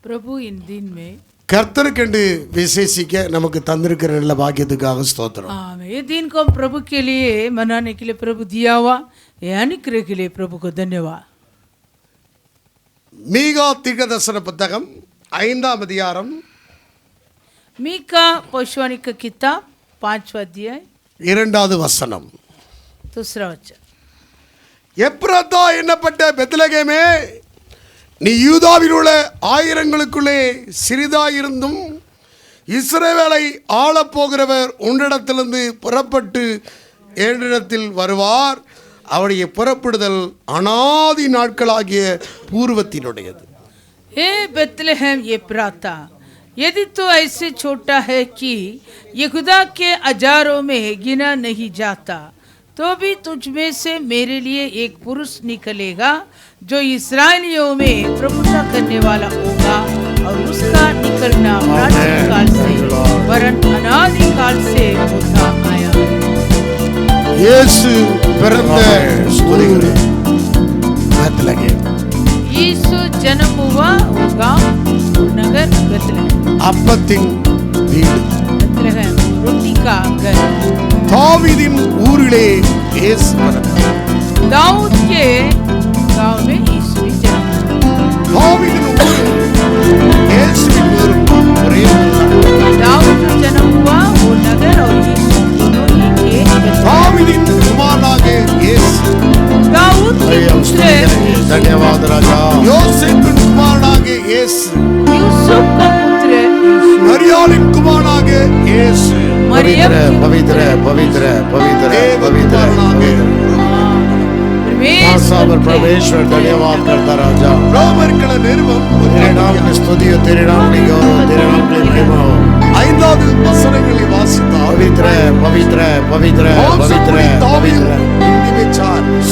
प्रभु इन दिन में கர்த்தருக்கென்று விசேஷிக்க நமக்கு தந்திருக்கிற நல்ல பாக்கியத்துக்காக ஸ்தோத்திரம். ये दिन को हम प्रभु के लिए मनाने के लिए प्रभु दिया हुआ ये अनुग्रह के लिए प्रभु को धन्यवाद. மீகா தீர்க்கதரிசன புத்தகம் 5ஆம் அதிகாரம் मीका भविष्यवाणी का किताब 5वां अध्याय 2வது வசனம். दूसरा वचन. எப்ராத்தா என்னப்பட்ட பெத்லகேமே, நீ யூதாவில் உள்ள ஆயிரங்களுக்குள்ளே சிறிதாயிருந்தும் இஸ்ரவேலை ஆளப்போகிறவர் உன்னிடத்திலிருந்து புறப்பட்டு என்னிடத்தில் வருவார். அவருடைய புறப்படுதல் அனாதி நாட்களாகிய பூர்வத்தினுடையது. हे बेतलेहम एप्राता, यदि तो ऐसे छोटा है कि यहूदा के हजारों में गिना नहीं जाता, तो भी तुझ में से मेरे लिए एक पुरुष निकलेगा जो इस्राएलियों में प्रभुता करने वाला होगा, और उसका निकलना प्राचीन काल से वरन अनादि काल से होता आया है. இயேசு பிறந்த ஊர் பெத்லகேம். यीशु जन्म हुआ होगा नगर बेतलेहम. அப்பத்தின் வீடு. बेतलेहम रोटी का घर. தாவீதின் ஊரிலே இயேசு பிறந்தார். दाऊद के गांव में यीशु जन्म. தாவீதின் ஊரும் இயேசுவின் ஊரும் ஒரே ஊர்தான். दाऊद जो जन्म हुआ वो नगर और यीशु दोनों एक ही. தாவீதின் குமாரனாக இயேசு. दाऊद के पुत्र धन्यवाद राजा. யோசேப்பின் குமாரனாக இயேசு. यूसुफ का पुत्र यीशु. மரியாளின் குமாரனாக இயேசு. मरियम पवित्र पवित्र पवित्र पवित्र परमेश्वर धन्यवाद करता राजा. ரோமர்கள நிருபம் तेरे नाम की स्तुति हो, तेरे नाम की गौरव, तेरे नाम की महिमा हो. 5வது வசனங்களை வாசித்தால் पवित्र पवित्र पवित्र पवित्र पवित्र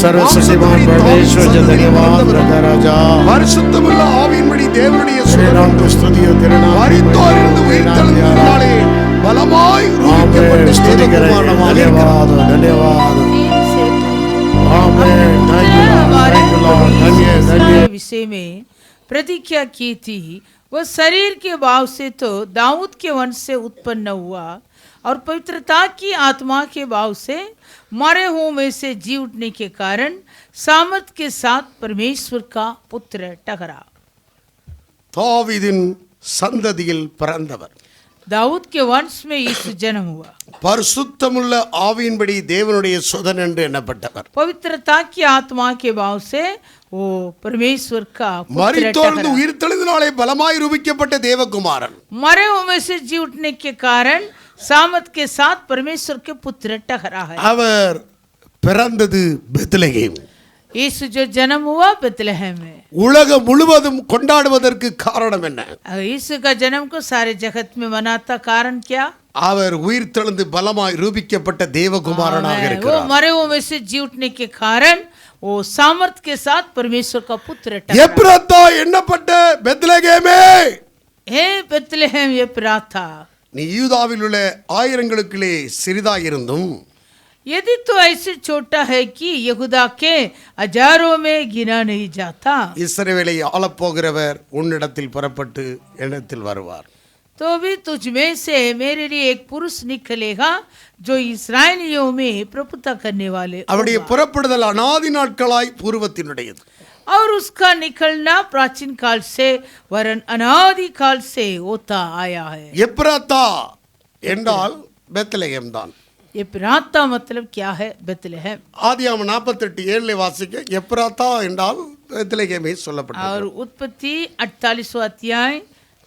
सर्वशक्तिमान परमेश्वर जी धन्यवाद करता राजा. பரிசுத்தமுள்ள ஆவியின்படி தேவனுடைய तेरे नाम की स्तुति हो, तेरे नाम की மரித்தோரிலிருந்து உயிர்த்தெழுந்ததினாலே பலமாய் ரூபிக்கப்பட்ட स्तुति करें. தேவகுமாரனாக धन्यवाद धन्यवाद. आमेन. Thank you lord. धन्य धन्य विषय में प्रतिज्ञा की थी. वह शरीर के भाव से तो दाऊद के वंश से उत्पन्न हुआ, और पवित्रता की आत्मा के भाव से मरे हुओं में से जी उठने के कारण सामर्थ के साथ परमेश्वर का पुत्र ठहरा. தாவீதின் சந்ததியில் பிறந்தவர். दाऊद के वंश में यीशु जन्म हुआ. பரிசுத்தமுள்ள ஆவியின்படி தேவனுடைய சுதன் என்று எண்ணப்பட்டவர். पवित्रता की आत्मा के भाव से वो परमेश्वर का पुत्र மரித்தோரிலிருந்து ठहरा. உயிர்த்தெழுந்ததினாலே பலமாய் ரூபிக்கப்பட்ட தேவகுமாரன். मरे हुओं में से जी उठने के कारण सामर्थ के साथ परमेश्वर के पुत्र ठहरा है. அவர் பிறந்தது பெத்லகேம். यीशु जो जन्म हुआ बेतलेहम में. உலகம் முழுவதும் கொண்டாடுவதற்கு காரணம் என்ன? यीशु का जन्म को सारे जगत में मनाता कारण क्या? அவர் உயிர்த்தெழுந்து பலமாய் ரூபிக்கப்பட்ட தேவகுமாரனாக वो இருக்கிறார். मरे हुओं में से जी उठने के कारण वो सामर्थ के साथ परमेश्वर का पुत्र ठहरा. எப்ராத்தா என்னப்பட்ட பெத்லகேமே, हे बेतलेहम एप्राता, நீ யூதாவில் உள்ள ஆயிரங்களுக்குள்ளே சிறிதாயிருந்தும் यदि तो ऐसे छोटा है कि यहूदा के हजारों में गिना नहीं जाता, இஸ்ரவேலை ஆளப்போகிறவர் உன்னிடத்தில் புறப்பட்டு என்னிடத்தில் வருவார். तो भी तुझ में से मेरे लिए एक पुरुष निकलेगा जो इस्राएलियों में प्रभुता करने वाले அவருடைய होगा, புறப்படுதல் அனாதி நாட்களாய் பூர்வத்தினுடையது. और उसका निकलना प्राचीन काल से वरन अनादि काल से होता आया है. எப்ராத்தா என்றால் பெத்லகேம் தான். ये प्राता मतलब क्या है? बेतलेहम. ஆதியாகமம் 48:7 வாசிக்க எப்ராத்தா என்றால் பெத்லகேமே சொல்லப்பட்டது. और उत्पत्ति 48वां अध्याय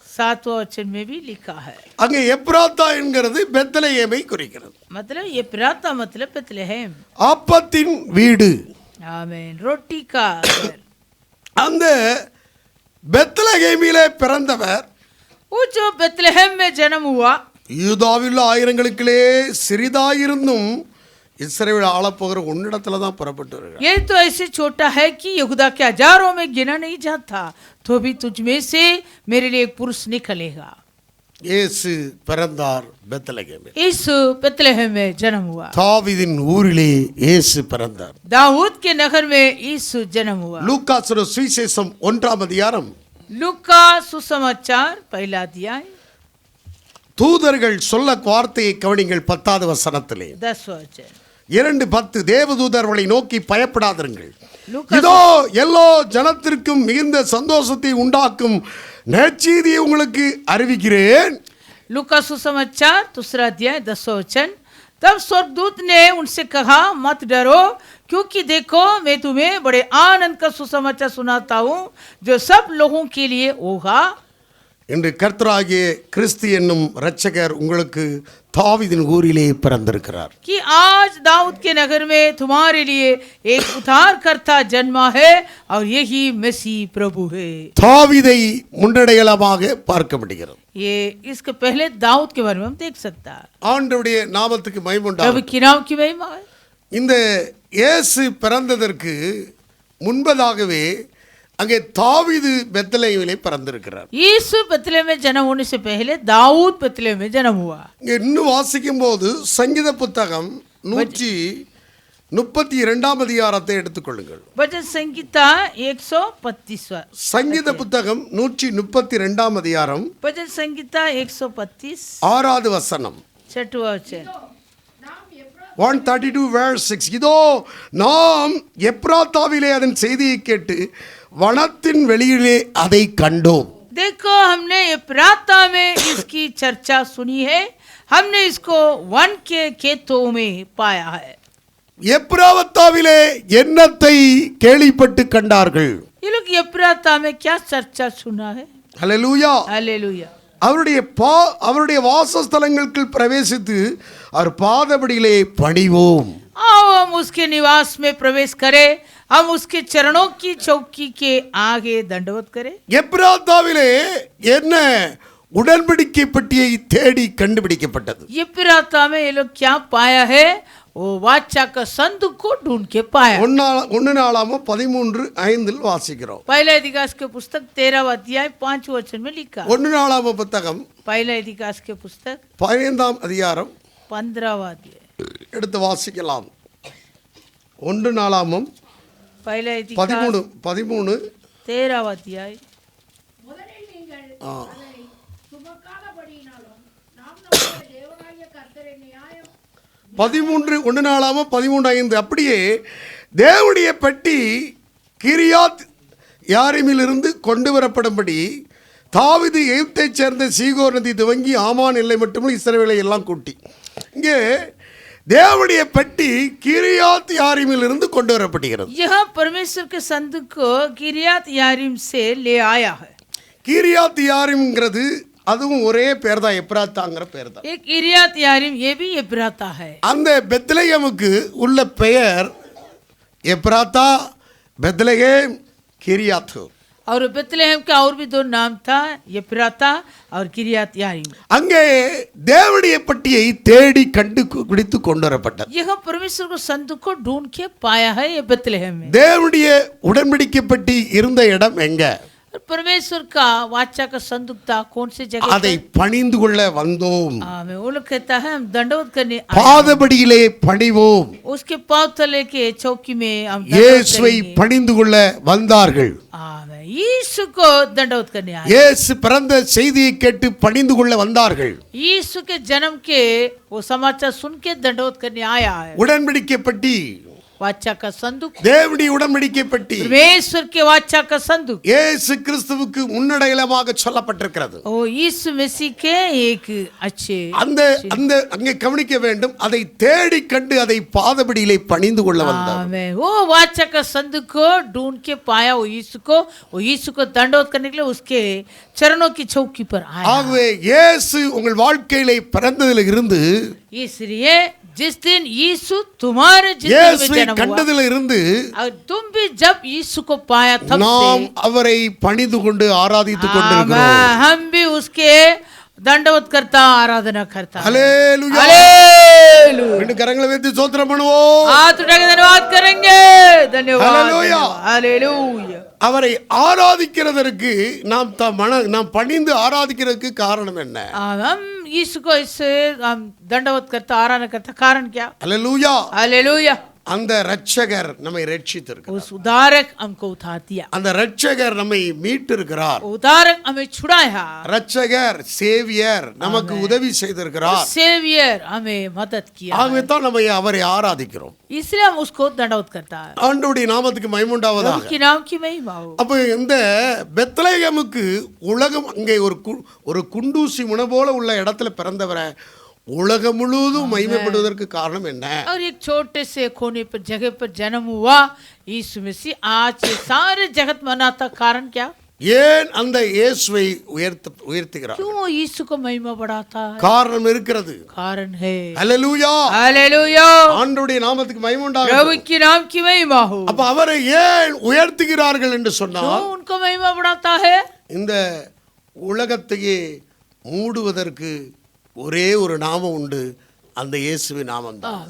7वां वचन में भी लिखा है. அங்கே எப்ராத்தா என்கிறது பெத்லகேமை குறிக்கிறது. मतलब ये प्राता मतलब बेतलेहम. அப்பத்தின் வீடு. आमीन. रोटी का घर. அந்த பெத்லகேமிலே பிறந்தவர் वो जो बेतलेहम में जन्म हुआ, யூதாவில் ஆயிரங்களுக்குள்ளே சிறிதாயிருந்தும் இஸ்ரவேல் ஆளப்போகிற உன்னிடத்துல தான் புறப்பட்டு வருகிறார். ये तो ऐसे छोटा है कि यहूदा के हजारों में गिना नहीं जाता, तो भी तुझ में से मेरे लिए एक पुरुष निकलेगा. இயேசு பிறந்தார் பெத்லகேமில். यीशु बेतलेहम में जन्म हुआ. தாவீதின் ஊரிலே இயேசு பிறந்தார். दाऊद के नगर में यीशु जन्म हुआ. லூக்காஸ் சுவிசேஷம் 1ஆம் அதிகாரம் लूका सुसमाचार पहला अध्याय தூதர்கள் சொல்ல வார்த்தையை கவனிங்கள் 10வது வசனத்திலே 10 वचन 2:10 தேவதூதர்களை நோக்கி பயப்படாதிருங்கள் லூக்கா இதோ எல்லா ஜனத்திற்கும் மிகுந்த சந்தோஷத்தை உண்டாக்கும் நற்செய்தியை உங்களுக்கு அறிவிக்கிறேன். लूका सुसमाचार दूसरा अध्याय 10 वचन तब स्वर्गदूत ने उनसे कहा मत डरो क्योंकि देखो मैं तुम्हें बड़े आनंद का सुसमाचार सुनाता हूँ जो सब लोगों के लिए होगा. இன்று கர்த்தராகிய கிறிஸ்து என்னும் இரட்சகர் உங்களுக்கு தாவீதின் ஊரிலே பிறந்திருக்கிறார். कि आज दाऊद के नगर में तुम्हारे लिए एक उद्धारकर्ता जन्मा है और यही मसीह प्रभु है. தாவீதை முன்னடையாளமாக பார்க்க முடிகிறது. ये इसके पहले दाऊद के बारे में हम देख सकता है. ஆண்டவருடைய நாமத்துக்கு மகிமை प्रभु உண்டாகட்டும். की नाम की महिमा है. இந்த இயேசு பிறந்ததற்கு முன்பதாகவே அங்கே தாவீது பெத்லெஹேமிலே பிறந்திருக்கிறார். यीशु बेतलेहम में जन्म होने से पहले दाऊद बेतलेहम में जन्म हुआ. இங்கே இன்னும் வாசிக்கும் போது சங்கீத புத்தகம் 132 அதிகாரத்தை எடுத்துக்கொள்ளுங்கள். भजन संहिता 135 சங்கீத புத்தகம் 132 அதிகாரம் भजन संहिता 135 6வது வசனம் 6वां वचन 132 verse 6 இதோ நாம் எப்ராத்தாவிலே அதன் செய்தியை கேட்டு வனத்தின் வெளியிலே அதை கண்டோம். देखो हमने एप्राता में इसकी चर्चा सुनी है हमने इसको वन के खेतों में पाया है. எப்ராத்தாவிலே என்னத்தை கேள்விப்பட்டு கண்டார்கள்? ये लोग एप्राता में क्या चर्चा सुना है? ஹல்லேலூயா. हालेलुया. அவருடைய வாசஸ்தலங்களுக்குள் பிரவேசித்து அவர் பாதபடியிலே பணிவோம். आओ हम उसके निवास में प्रवेश करें हम उसके चरणों की चौकी के आगे दंडवत करें. எப்ராத்தாவிலே என்ன உடன்படிக்கை பெட்டியை தேடி கண்டுபிடிக்கப்பட்டது. एप्राता में ये लोग क्या पाया है? वो वाचा का संदूक को ढूंढ के पाया. 1 நாளாகமம் 13:5 வாசிக்கிறோம். पहला इतिहास के पुस्तक 13वां अध्याय 5 वचन में लिखा. 1 நாளாகம புத்தகம் पहला इतिहास के पुस्तक 15 அதிகாரம் 15वां अध्याय எடுத்து வாசிக்கலாம். 1 நாளாகமம் पहला इतिहास 13 13वां अध्याय முதலில் நீங்கள் அதை சுமக்காதபடியினாலும் நாம் நம்முடைய தேவனாகிய கர்த்தரை நியாயம் 1 நாளாகமம் 13:5 அப்படியே தேவனுடைய பெட்டி கிரியாத் யாரிமிலிருந்து கொண்டு வரப்படும்படி தாவீது எகிப்தைச் சேர்ந்த சீகோர் நதி துவங்கி ஆமான் எல்லை மட்டும் இஸ்ரவேலை எல்லாம் கூட்டி இங்கே தேவனுடைய பெட்டி கிரியாத் யாரிமிலிருந்து கொண்டு வரப்படுகிறது. यह परमेश्वर के संदूक को किरियात यारीम से ले आया है. கிரியாத் யாரிம்ங்கிறது அதுவும் ஒரே பேர் தான், எப்ராத்தாங்கிற பேர் தான். एक किरियात यारीम ये भी एप्राता है. அந்த பெத்லெஹேமுக்கு உள்ள பெயர் எப்ராத்தா, பெத்லெஹேம், கிரியாத். और बेतलेहम का और भी 2 नाम था एप्राता और किरियात यारीम. அங்கே தேவனுடைய பெட்டியை தேடி கண்டுபிடித்து கொண்டு வரப்பட்டது. यह परमेश्वर को संदूक को ढूंढ के पाया है ये बेतलेहम में. தேவனுடைய உடன்படிக்கை பெட்டி இருந்த இடம் எங்க? और परमेश्वर का वाचा का संदूक था कौन सी जगह? அதை பணிந்து கொள்ள வந்தோம். आमें. वो लोग कहता है हम दंडवत करने आए हैं. பாதபடியிலே பணிவோம். उसके पांव तले के चौकी में हम दंडवत இயேசுவை करेंगे. பணிந்து கொள்ள வந்தார்கள். आमें. यीशु को दंडवत करने आए. இயேசு பிறந்த செய்தியை கேட்டு பணிந்து கொள்ள வந்தார்கள். यीशु के जन्म के वो समाचार सुन के दंडवत करने आया है. உடன்படிக்கை பெட்டி, वाचा का संदूक, தேவனுடைய உடன்படிக்கை பெட்டி परमेश्वर के वाचा का संदूक இயேசு கிறிஸ்துவுக்கு முன்னடையாளமாக சொல்லப்பட்டிருக்கிறது. ओ यीशु मसीह के एक अच्छे அந்த அந்த அங்கே கவனிக்க வேண்டும். அதை தேடி கண்டு அதை பாதபடியிலே பணிந்து கொள்ள வந்தார். आमें. वो वाचा का संदूक को ढूंढ के पाया वो यीशु को दंडवत करने के लिए उसके चरणों की चौकी पर आया. ஆகவே இயேசு உங்கள் வாழ்க்கையிலே பிறந்ததில் இருந்து इसलिए जिस दिन यीशु तुम्हारे जिंदगी में இயேசுவை जन्म हुआ கண்டதில் இருந்து और तुम भी जब यीशु को पाया तब நாம் से அவரை பணிந்து கொண்டு ஆராதித்துக் கொண்டிருக்கிறோம். हम भी उसके दंडवत करता आराधना करता. ஹல்லேலூயா. हालेलुया. ரெண்டு கரங்களை வைத்து ஸ்தோத்திரம் பண்ணுவோம். हाथ उठा के धन्यवाद करेंगे. धन्यवाद. हालेलुया. हालेलुया. அவரை ஆராதிக்கிறதற்கு நாம் பணிந்து ஆராதிக்கிறதுக்கு காரணம் என்ன? हम यीशु को इससे हम दंडवत करता आराधना करता कारण क्या? ஹல்லேலூயா. हालेलुया. அந்த இரட்சகர் நம்மை ரட்சித்திருக்கிறார். उस उद्धारक हमको उतार दिया, அந்த இரட்சகர் நம்மை மீட்டிருக்கிறார். उद्धारक हमें छुड़ाया, இரட்சகர் சேவியர் நமக்கு உதவி செய்திருக்கிறார். सेवियर हमें मदद किया, ஆகவே தான் நம்ம அவரை ஆராதிக்கிறோம். इसलिए हम उसको दंडवत करता है। ஆண்டவருடைய நாமத்துக்கு மகிமை உண்டாவதாக. प्रभु के नाम की महिमा हो। அப்ப இந்த பெத்லகேமுக்கு உலகம் அங்கே ஒரு குண்டூசி முனை போல உள்ள இடத்துல பிறந்தவரை உலகம் முழுவதும் மகிமைப்படுவதற்கு காரணம் என்ன? और एक छोटे से कोने पर जगह पर जन्म हुआ यीशु मसीह, आज ये सारे जगत मनाता, कारण क्या? ஏன் அந்த இயேசுவை உயர்த்துகிறார்? क्यों वो यीशु को महिमा बढ़ाता है? காரணம் இருக்கிறது. कारण है। ஹல்லேலூயா, हालेलुया, ஆண்டவருடைய நாமத்துக்கு மகிமை உண்டாகட்டும். प्रभु के नाम की महिमा हो। அப்ப அவரை ஏன் உயர்த்துகிறார்கள் என்று சொன்னால், क्यों उनको महिमा बढ़ाता है? இந்த உலகத்தையே மூடுவதற்கு ஒரே ஒரு நாமம் உண்டு, அந்த இயேசுவின் நாமம் தான்.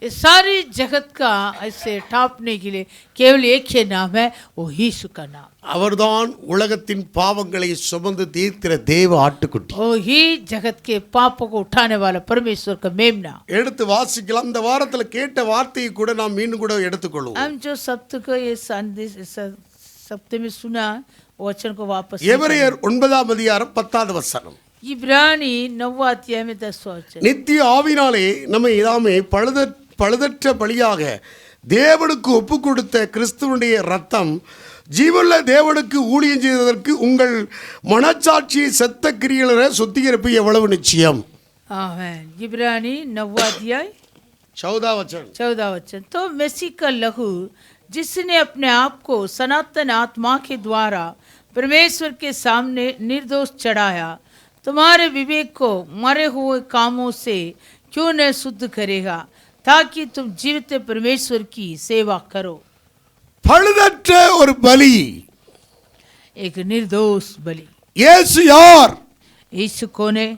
ये सारी जगत का ऐसे टापने के लिए केवल एक ही नाम है, वो यीशु का नाम। அவர்தான் உலகத்தின் பாவங்களை சுமந்து தீர்க்கிற தேவ ஆட்டுக்குட்டி. वो ही जगत के पापों को उठाने वाला परमेश्वर का मेमना। எடுத்து வாசிக்கலாம். இந்த வாரத்தில் கேட்ட வார்த்தையை கூட நாம் மீண்டும் கூட எடுத்துக்கொள்வோம். हम जो सप्ताह को ये संदेश सप्ताह में सुना, वचन को वापस எபிரேயர் 9ஆம் அதிகாரம் 10வது வசனம். इब्रानी 9वां अध्याय में 10वां वचन। நித்திய ஆவினாலே நம்மை இதாமே பழுதற்ற பலியாக தேவனுக்கு ஒப்பு கொடுத்த கிறிஸ்துவனுடைய ரத்தம் ஜீவனுள்ள தேவனுக்கு ஊழியம் செய்வதற்கு உங்கள் மனச்சாட்சியை செத்த கிரியைகளை சுத்திகரிப்பு எவ்வளவு நிச்சயம். आमेन। इब्रानी 9वां अध्याय 14 वचन. 14 वचन। तो मसीह का लहू जिसने अपने आप को सनातन आत्मा के द्वारा परमेश्वर के सामने निर्दोष चढ़ाया, तुम्हारे विवेक को मरे हुए कामों से क्यों न शुद्ध करेगा, ताकि तुम जीवित परमेश्वर की सेवा करो। பழுதற்ற ஒரு பலி. एक निर्दोष बलि। இயேசு யார்? यीशु कौन है?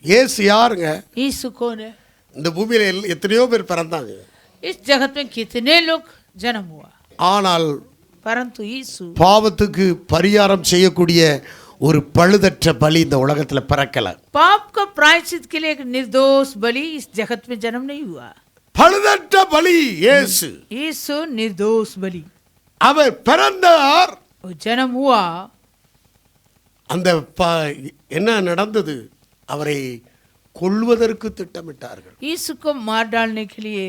இயேசு யாருங்க? यीशु कौन है? இந்த பூமியில எத்தனையோ பேர் பிறந்தாங்க, इस जगत में कितने लोग जन्म हुआ, ஆனால் परंतु यीशु பாவத்துக்கு பரிகாரம் செய்யக்கூடிய ஒரு பழுதற்ற பலி இந்த உலகத்தில் பிறக்கல. पाप का प्रायश्चित के लिए एक निर्दोष बलि इस जगत में जन्म नहीं हुआ। பழுதற்ற பலி இயேசு. यीशु निर्दोष बलि, அவர் பிறந்தார். वो जन्म हुआ। அந்த என்ன நடந்தது? அவரை கொல்வதற்கு திட்டமிட்டார்கள். यीशु को मार डालने के लिए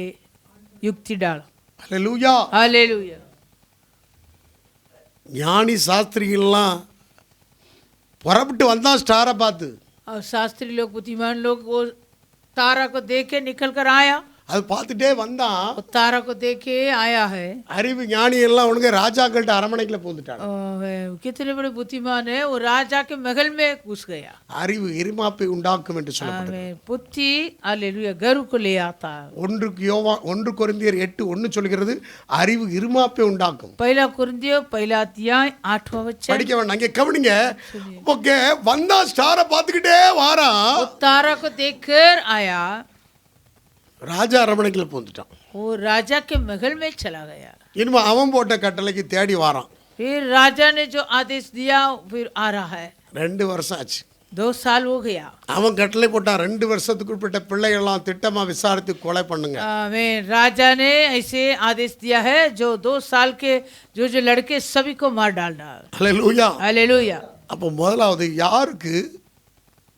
युक्ति डाला। அல்லேலூயா. हालेलुया। ஞானி சாஸ்திரிகள்லாம் புறப்பட்டு வந்தான் ஸ்டாரை பார்த்து. और शास्त्री लोग, बुद्धिमान लोग वो तारा को देख के निकल कर आया, அது பார்த்துட்டே வந்தான். वो तारा को देख के आया है। அறிவு ஞானி எல்லாம் உனக்கு ராஜாக்கள்கிட்ட அரமனைக்குள்ள போந்துட்டாங்க. कितने बड़े बुद्धिमान है, वो राजा के महल में घुस गया। அறிவு இருமாப்பை உண்டாக்கும் என்று சொல்லப்படுது. बुद्धि हालेलुया गर्व को ले आता है। 1 கொரிந்தியர் 8:1 சொல்கிறது அறிவு இருமாப்பை உண்டாக்கும். पहला कुरिन्थियों पहला अध्याय 8वां वचन। படிக்க வேண்டாம், அங்கே கவனிங்க. ஓகே, வந்தா ஸ்டாரை பார்த்துக்கிட்டே வாரான். वो तारा को देखकर आया, ராஜா அரமனைக்குள்ள போந்துட்டான். वो राजा के महल में चला गया। இனிமே அவன் போட்ட கட்டளைக்கு தேடி வாரான். फिर राजा ने जो आदेश दिया फिर आ रहा है। 2 வருஷம் ஆச்சு. 2 साल हो गया। அவன் கட்டளை போட்டான், 2 வருஷத்துக்குட்பட்ட பிள்ளைகள்லாம் திட்டமா விசாரித்து கொலை பண்ணுங்க. राजा ने ऐसे आदेश दिया है, जो 2 साल के जो जो लड़के सभी को मार डालना। அல்லேலூயா. हालेलुया। அப்போ முதலாவது யாருக்கு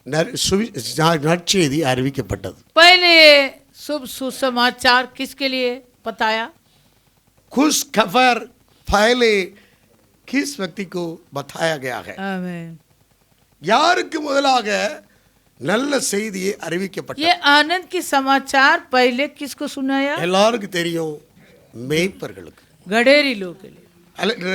நற்செய்தி அறிவிக்கப்பட்டது? पहले शुभ सुसमाचार किसके लिए बताया? खुश खबर पहले किस व्यक्ति को बताया गया है? आमीन। யாருக்கு முதலாக நல்ல செய்தியை அறிவிக்கப்பட்டது? ये आनंद की समाचार पहले किसको सुनाया? எல்லாருக்கும் தெரியும், மேய்ப்பர்களுக்கு, गडेरी लोग के लिए।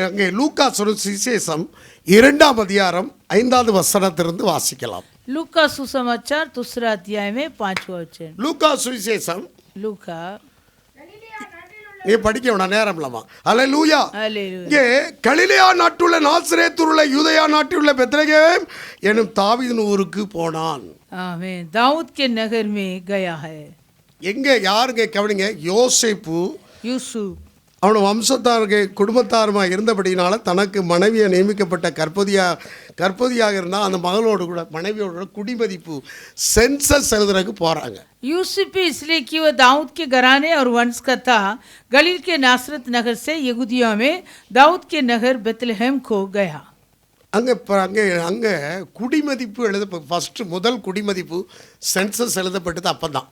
அங்கே லூக்கா சுவிசேஷம் 2ஆம் அதிகாரம் 5வது வசனத்திலிருந்து வாசிக்கலாம். लूका सुसमाचार 2 अध्याय में 5वां वचन। லூக்கா சுவிசேஷம், लूका நீ படிக்க வேணாம், நேரம் இல்லாமா. அல்லேலூயா. हालेलुया। இங்கே கலிலேயா நாட்டுள்ள நாசரேத்துள்ள யூதேயா நாட்டிலுள்ள பெத்லகேம் எனும் தாவீதின் ஊருக்கு போனான். आमीन। दाऊद के नगर में गया है। எங்க யாருங்க? கவனிங்க. யோசேப்பு यूसुफ அவன் வம்சத்தாருக்கு குடும்பத்தாருமா இருந்தபடினால தனக்கு மனைவியை நியமிக்கப்பட்ட கற்பதியாக இருந்தால் அந்த மகளோடு கூட மனைவியோடு கூட குடிமதிப்பு சென்சஸ் எழுதுறதுக்கு போகிறாங்க. यूसुफ भी इसलिए कि वह दाऊद के घराने और वंश का था. गलील के नासरत नगर से यहूदिया में दाऊद के नगर बेतलहम को गया. அங்கே அங்கே அங்கே குடிமதிப்பு ஃபஸ்ட்டு முதல் குடிமதிப்பு சென்சஸ் எழுதப்பட்டது அப்போ தான்.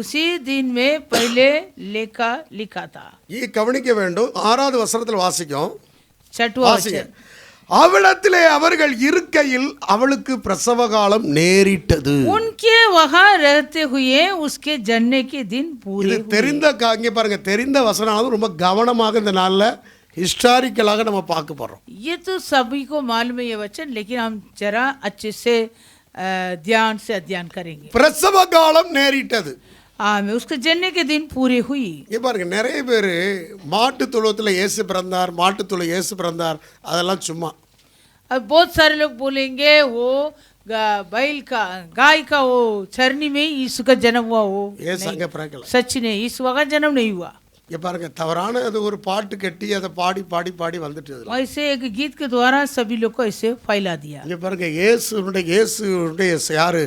उसी दिन में पहले लेखा लिखा था. கவனிக்க வேண்டும். 6வது வசனத்தில் வாசிக்கும். வாசிங்க. அவளத்திலே அவர்கள் இருக்கையில் அவளுக்கு பிரசவ காலம் நேரிட்டது. उनके वहां रहते हुए उसके जन्ने के दिन पूरे हुए. தெரிந்த இங்கே பாருங்க, தெரிந்த வசனம் ரொம்ப கவனமாக இந்த நாளில் हिस्टोरिकलाக நம்ம பார்க்க போறோம். ये तो सभी को मालूम है ये वचन, लेकिन हम जरा अच्छे से ध्यान से अध्ययन करेंगे. பிரசவ காலம் நேரிட்டது. उसके जन्ने के दिन पूरे हुई. இங்கே பாருங்க, நிறைய பேர் மாட்டு தொழுவத்தில் இயேசு பிறந்தார், மாட்டு தொழு இயேசு பிறந்தார், அதெல்லாம் சும்மா. अब बहुत सारे लोग बोलेंगे वो बैल का गाय का वो चरनी में यीशु का जन्म हुआ. वो அங்கே பிறக்கல. सच नहीं, यीशु का जन्म नहीं हुआ. இங்கே பாருங்க, தவறான அது ஒரு பாட்டு கட்டி அதை பாடி பாடி பாடி வந்துட்டு ऐसे एक गीत के द्वारा सभी लोग को ऐसे फैला दिया. இங்கே பாருங்க, இயேசுடைய யாரு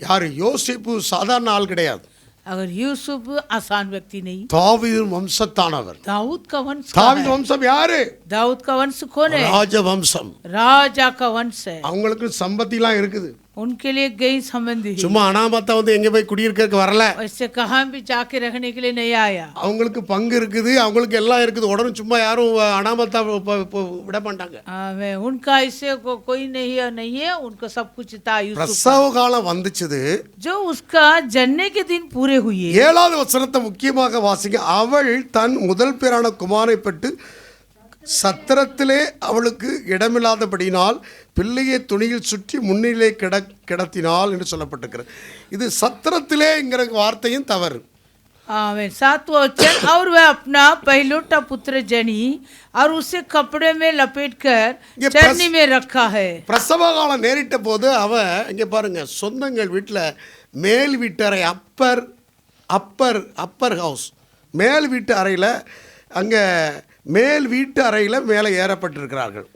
யாரு யோசிப்பு சாதாரண ஆள் கிடையாது. अगर यूसुफ आसान व्यक्ति नहीं, தாவீது வம்சத்தானவர். दाऊद का वंश. தாவீது வம்சம் யாரு? दाऊद का वंश कौन है? ராஜ வம்சம். राजा का वंश है. அவங்களுக்கு சம்பத்திலாம் இருக்குது. उनके लिए गई संबंधी है. சும்மா அனாமத்தா வந்து எங்க போய் குடியிருக்க வரல. ऐसे कहां भी जाके रहने के लिए नहीं आया. அவங்களுக்கு பங்கு இருக்குது, அவங்களுக்கு எல்லாம் இருக்குது. உடனே சும்மா யாரும் அனாமத்தா விட மாட்டாங்க. उनका ऐसे कोई नहीं है, उनको सब कुछ था. பிரசவ காலம் வந்துச்சுது. जो उसका जन्ने के दिन पूरे हुए. 7வது வசனத்தை முக்கியமாக வாசிங்க. அவள் தன் முதல் பேரான குமாரை பெற்று சத்திரத்திலே அவளுக்கு இடமில்லாதபடினால் பிள்ளையை துணியில் சுற்றி முன்னிலே கிடத்தினாள் என்று சொல்லப்பட்டிருக்கிறது. இது சத்திரத்திலேங்கிற வார்த்தையும் தவறு. 7वां वचन, और वह अपना पहलौठा पुत्र जनी और उसे कपड़े में लपेटकर चरनी में रखा है. பிரசவ காலம் நேரிட்ட போது அவ இங்க பாருங்க, சொந்தங்கள் வீட்டில் மேல் வீட்டறை அப்பர் ஹவுஸ், மேல் வீட்டு அறையில் அங்கே மேல் வீட்டு அறையில் மேலே ஏறப்பட்டிருக்கிறார்கள்.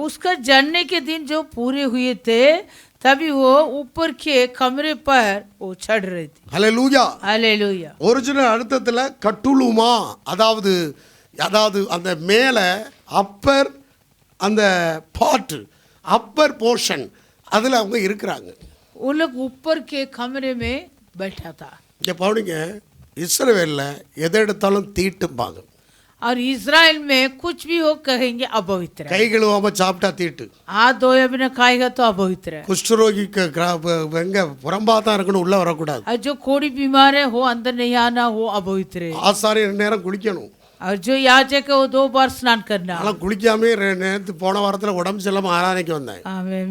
उसका जन्ने के दिन जो पूरे हुए थे तभी वो ऊपर के कमरे पर वो चढ़ रही थी. ஹல்லேலூயா, ஹல்லேலூயா. ஒரிஜினல் அர்த்தத்தில் கட்டுலுமா, அதாவது அந்த மேலே அப்பர், அந்த பாட்டு அப்பர் போர்ஷன் அதில் அவங்க இருக்கிறாங்க. वो लोग ऊपर के कमरे में बैठा था. இங்கே பாருங்க, இஸ்ரவேலில் எதை எடுத்தாலும் தீட்டும்பாங்க. और इज़राइल में कुछ भी हो कहेंगे अपवित्र है. கை கழுவாம சாப்பிட்டா தீட்டு. हाथ धोए बिना खाएगा तो अपवित्र है. குஷ்டரோகிக்கு எங்க புறம்பா தான் இருக்கணும், உள்ள வரக்கூடாது. और जो कोड़ी बीमार है वो अंदर नहीं आना, वो अपवित्र है. ஆசாரியர் நேரம் குளிக்கணும். और जो याजक है वो 2 बार स्नान करना. ஆனால் குளிக்காமே நேற்று போன வாரத்தில் உடம்பு செல்லாமல் ஆராதனைக்கு வந்தேன்.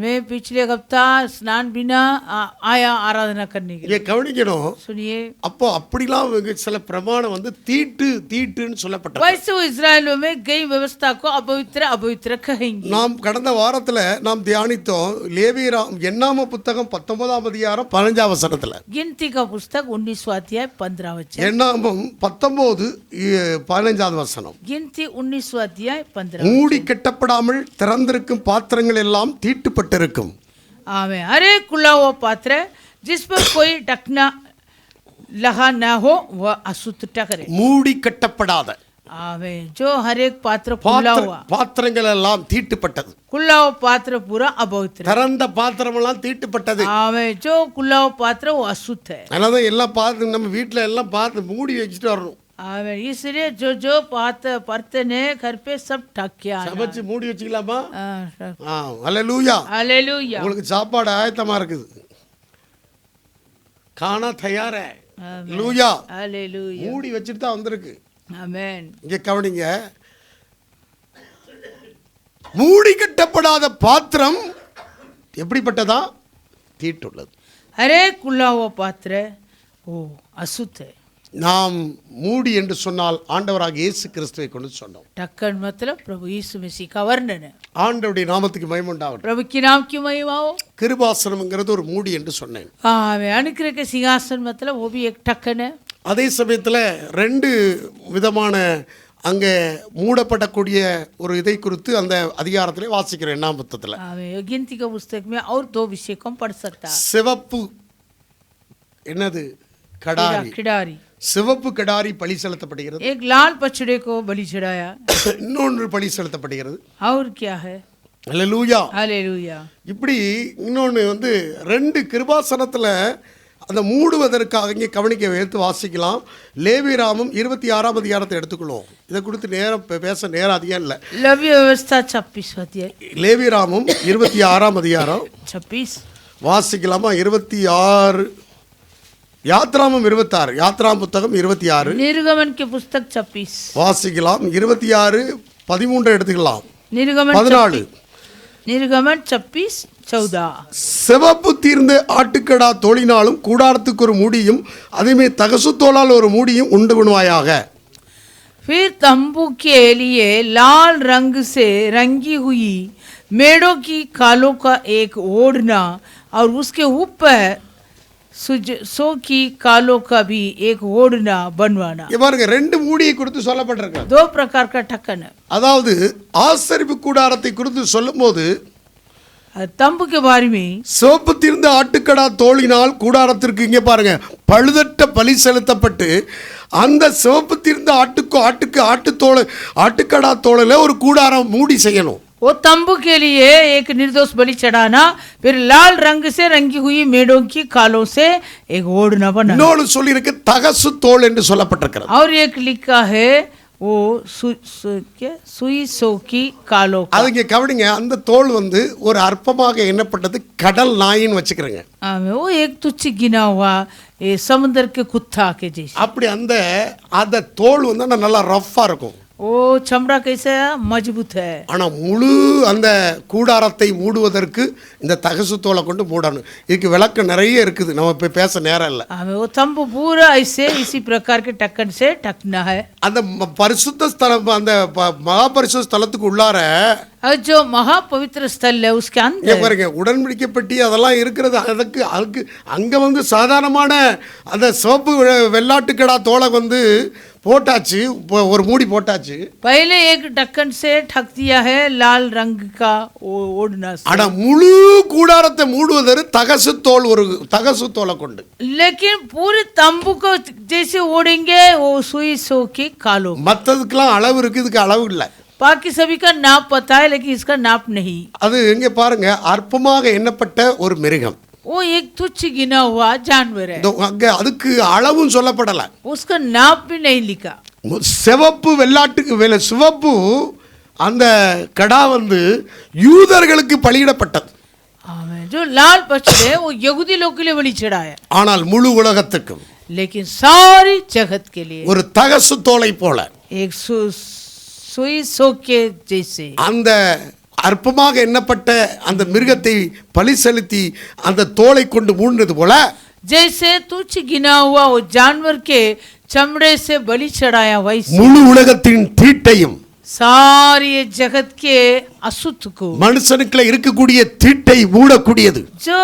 मैं पिछले हफ्ता स्नान बिना आया आराधना करने के लिए. இங்கே கவனிக்கணும். सुनिए, அப்போ அப்படிலாம் சில பிரமாணம் வந்து தீட்டுன்னு சொல்லப்பட்டது. वैसे वो इज़राइल में गई व्यवस्था को अपवित्र कहेंगे. நாம் கடந்த வாரத்தில் நாம் தியானித்தோம் லேவியராம் எண்ணாம புத்தகம் 19ஆம் அதிகாரம் 15ஆம் வசனத்தில். गिनती का पुस्तक 19वां अध्याय 15वां वचन. எண்ணாமம் 19:15 வசனம். गिनती 19वां अध्याय 15. மூடி கட்டப்படாமல் திறந்திருக்கும் பாத்திரங்கள் எல்லாம் தீட்டுப்பட்டிருக்கும். आमें. अरे खुला हुआ पात्र जिस पर कोई ढकना लगा ना हो वह अशुद्ध टकरे. மூடி கட்டப்படாத. आमें. जो हर एक पात्र खुला हुआ, பாத்திரங்கள் எல்லாம் தீட்டுப்பட்டது. खुला हुआ पात्र पूरा अपवित्र. திறந்த பாத்திரம் எல்லாம் தீட்டுப்பட்டது. आमें. जो खुला हुआ पात्र वो अशुद्ध है. அதனால எல்லாம் பார்த்து நம்ம வீட்டில் எல்லாம் பார்த்து மூடி வச்சுட்டு வரணும். आमें. इसलिए जो बर्तन है घर पे सब ढक के आना. சமைச்சு மூடி வச்சுக்கலாமா? हाँ. அல்லேலூயா. हालेलुया. உங்களுக்கு சாப்பாடு ஆயத்தமா இருக்குது, காணா தயார். லூயா. हालेलुया. மூடி வச்சுட்டு தான் வந்திருக்கு. आमेन. இங்க கவனிங்க, மூடி கட்டப்படாத பாத்திரம் எப்படிப்பட்டதா? தீட்டுள்ளது. अरे खुला हुआ पात्र वो अशुद्ध है. நாம் மூடி என்று சொன்னால் ஆண்டவராக இயேசு கிறிஸ்துவை கொண்டு சொன்னோம். ढक्कन मतलब प्रभु यीशु मसीह का वर्णन है. ஆண்டவருடைய நாமத்துக்கு மகிமை உண்டாகட்டும். प्रभु के नाम की महिमा हो. கிருபாசனம்ங்கிறது ஒரு மூடி என்று சொன்னேன். आमेन. अनुग्रह के सिंहासन मतलब वो भी एक ढक्कन है. அதே சமயத்தில் 2 விதமான அங்கே மூடப்படக்கூடிய ஒரு இதை குறித்து அந்த அதிகாரத்திலே வாசிக்கிறேன் 8ஆம் புத்தகத்தில். गिनती का पुस्तक में और 2 विषय को पढ़ सकता है. சிவப்பு என்னது கடாரி, खिडारी, சிவப்பு கடாரி பலி செலுத்தப்படுகிறது. एक लाल बछड़े को बलि चढ़ाया. இன்னொன்று பலி செலுத்தப்படுகிறது. और क्या है? அல்லேலூயா. हालेलुया. இப்படி இன்னொன்று 2 கிருபாசனத்தில் அந்த மூடுவதற்காக இங்கே கவனிக்க வைத்து வாசிக்கலாம். லேவியராமம் 26ஆம் அதிகாரத்தை எடுத்துக்கொள்வோம். இதை குறித்து நேரம் பேச நேரம் அதிகம் இல்லை. लव्य व्यवस्था 26 अध्याय. லேவியராமம் 26ஆம் அதிகாரம் 26 வாசிக்கலாமா? 26 யாத்ராமம் 26 யாத்ராம் புத்தகம் 26 निर्गमन के पुस्तक 26 வாசிக்கலாம். 26 13 எடுத்துக்கலாம். निर्गमन 14 निर्गमन 26 14. சிவப்பு தீர்ந்த ஆட்டுக்கடா தோளினாலும் கூடாரத்துக்கு ஒரு மூடியும் அதேமே தகசு தோளால் ஒரு மூடியும் உண்டு பண்ணுவாயாக. फिर तंबू के लिए लाल रंग से रंगी हुई मेढ़ों की खालों का एक ओढ़ना और उसके ऊपर सो की कालों का भी एक ओढ़ना बनवाना. பாருங்க 2 மூடியை குறித்து சொல்லப்பட்டிருக்கு. 2 प्रकार का ढक्कन है. அதாவது ஆசரிப்பு கூடாரத்தை குறித்து சொல்லும்போது तंबू के बारे में சிவப்பு தீர்ந்த ஆட்டுக்கடா தோளினால் கூடாரத்திற்கு இங்கே பாருங்க பழுதற்ற பலி செலுத்தப்பட்டு அந்த சிவப்பு தீர்ந்த ஆட்டுக்கடா தோளில் ஒரு கூடாரம் மூடி செய்யணும். वो तंबू के लिए एक निर्दोष बलि चढ़ाना, फिर लाल रंग से रंगी हुई मेढ़ों की खालों से एक ओढ़ना बनाना. இன்னொரு சொல்லி இருக்கு தகசு தோல் என்று சொல்லப்பட்டிருக்கிறது. और एक लिखा है वो सुई सो की कालों का. அது இங்கே கவனிங்க. அந்த தோல் ஒரு அற்பமாக எண்ணப்பட்டது கடல் நாயின்னு வச்சுக்கிறேங்க. वो एक तुच्छ गिना हुआ ये समुद्र के कुत्ता के जैसे. அப்படி அந்த தோல் நல்லா ரஃப்பா இருக்கும். वो चमड़ा कैसे मजबूत है. ஆனால் முழு அந்த கூடாரத்தை மூடுவதற்கு இந்த தகசு தோலை கொண்டு மூடணும். இதுக்கு விளக்கம் நிறைய இருக்குது, நம்ம இப்போ பேச நேரம் இல்லை. वो तंबू पूरा ऐसे इसी प्रकार के ढक्कन से ढकना है. அந்த பரிசுத்த ஸ்தலம் அந்த மகா பரிசுத்த ஸ்தலத்துக்கு உள்ளார और जो महापवित्र स्थल है उसके अंदर பாருங்க உடன்படிக்கை பெட்டி அதெல்லாம் இருக்கிறது. அதுக்கு அங்கே சாதாரணமான அந்த சிவப்பு வெள்ளாட்டுக்கடா தோலை போட்டாச்சு, ஒரு மூடி போட்டாச்சு. पहले एक ढक्कन से ढक दिया है लाल रंग का ओढ़ना से. ஆனா முழு கூடாரத்தை மூடுவதற்கு தகசு தோலை கொண்டு. लेकिन पूरे तंबू को जैसे ओढ़ेंगे वो सुई सो की कालो. மற்றதுக்கெல்லாம் அளவு இருக்கு, இதுக்கு அளவு இல்லை. बाकी सभी का नाप पता है लेकिन इसका नाप नहीं. அது எங்கே பாருங்க அற்பமாக எண்ணப்பட்ட ஒரு மிருகம். वो एक तुच्छ गिना हुआ जानवर है. அங்க அதுக்கு அளவும் சொல்லப்படல. उसका नाप भी नहीं लिखा. சிவப்பு சிவப்பு அந்த கடா யூதர்களுக்கு பலியிடப்பட்டது. जो लाल बछड़े वो यहूदी लोग के लिए बलि चढ़ाया. ஆனால் முழு உலகத்துக்கும் लेकिन सारी जगत के लिए ஒரு தகசு தோலை போல एक सुई सो के जैसे அந்த அற்பமாக எண்ணப்பட்ட அந்த மிருகத்தை பலி செலுத்தி அந்த தோலை கொண்டு மூடினது போல जैसे तुच्छ गिना हुआ वो जानवर के चमड़े से बलि चढ़ाया वैसे முழு உலகத்தின் தீட்டையும் सारी जगत के अशुद्ध को மனுஷனுக்குள்ள இருக்கக்கூடிய தீட்டை மூடக்கூடியது जो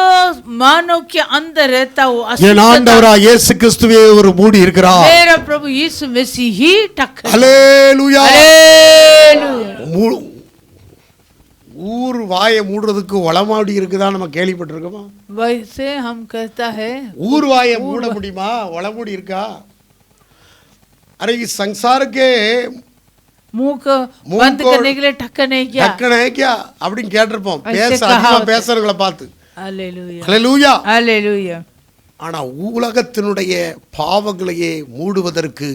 मानव के अंदर रहता वो என் ஆண்டவராகிய இயேசு கிறிஸ்துவே ஒரு மூடி இருக்கிறார். मेरा प्रभु यीशु मसीह ही ढक्कन. அல்லேலூயா. हालेलुया. ஊர் வாயை மூடுறதுக்கு வளமாடி இருக்குதா நம்ம கேள்விப்பட்டிருக்கோமா? वैसे हम कहता है ஊர் வாயை மூட முடியுமா? வளமூடி இருக்கா? अरे इस संसार के मुंह को बंद करने के लिए ढक्कन है क्या? ढक्कन है क्या அப்படின்னு கேட்டிருப்போம் ऐसे அதிகமா பேசுறவங்களை பார்த்து. हालेलुया. ஹல்லேலூயா. हालेलुया. ஆனா உலகத்தினுடைய பாவங்களையே மூடுவதற்கு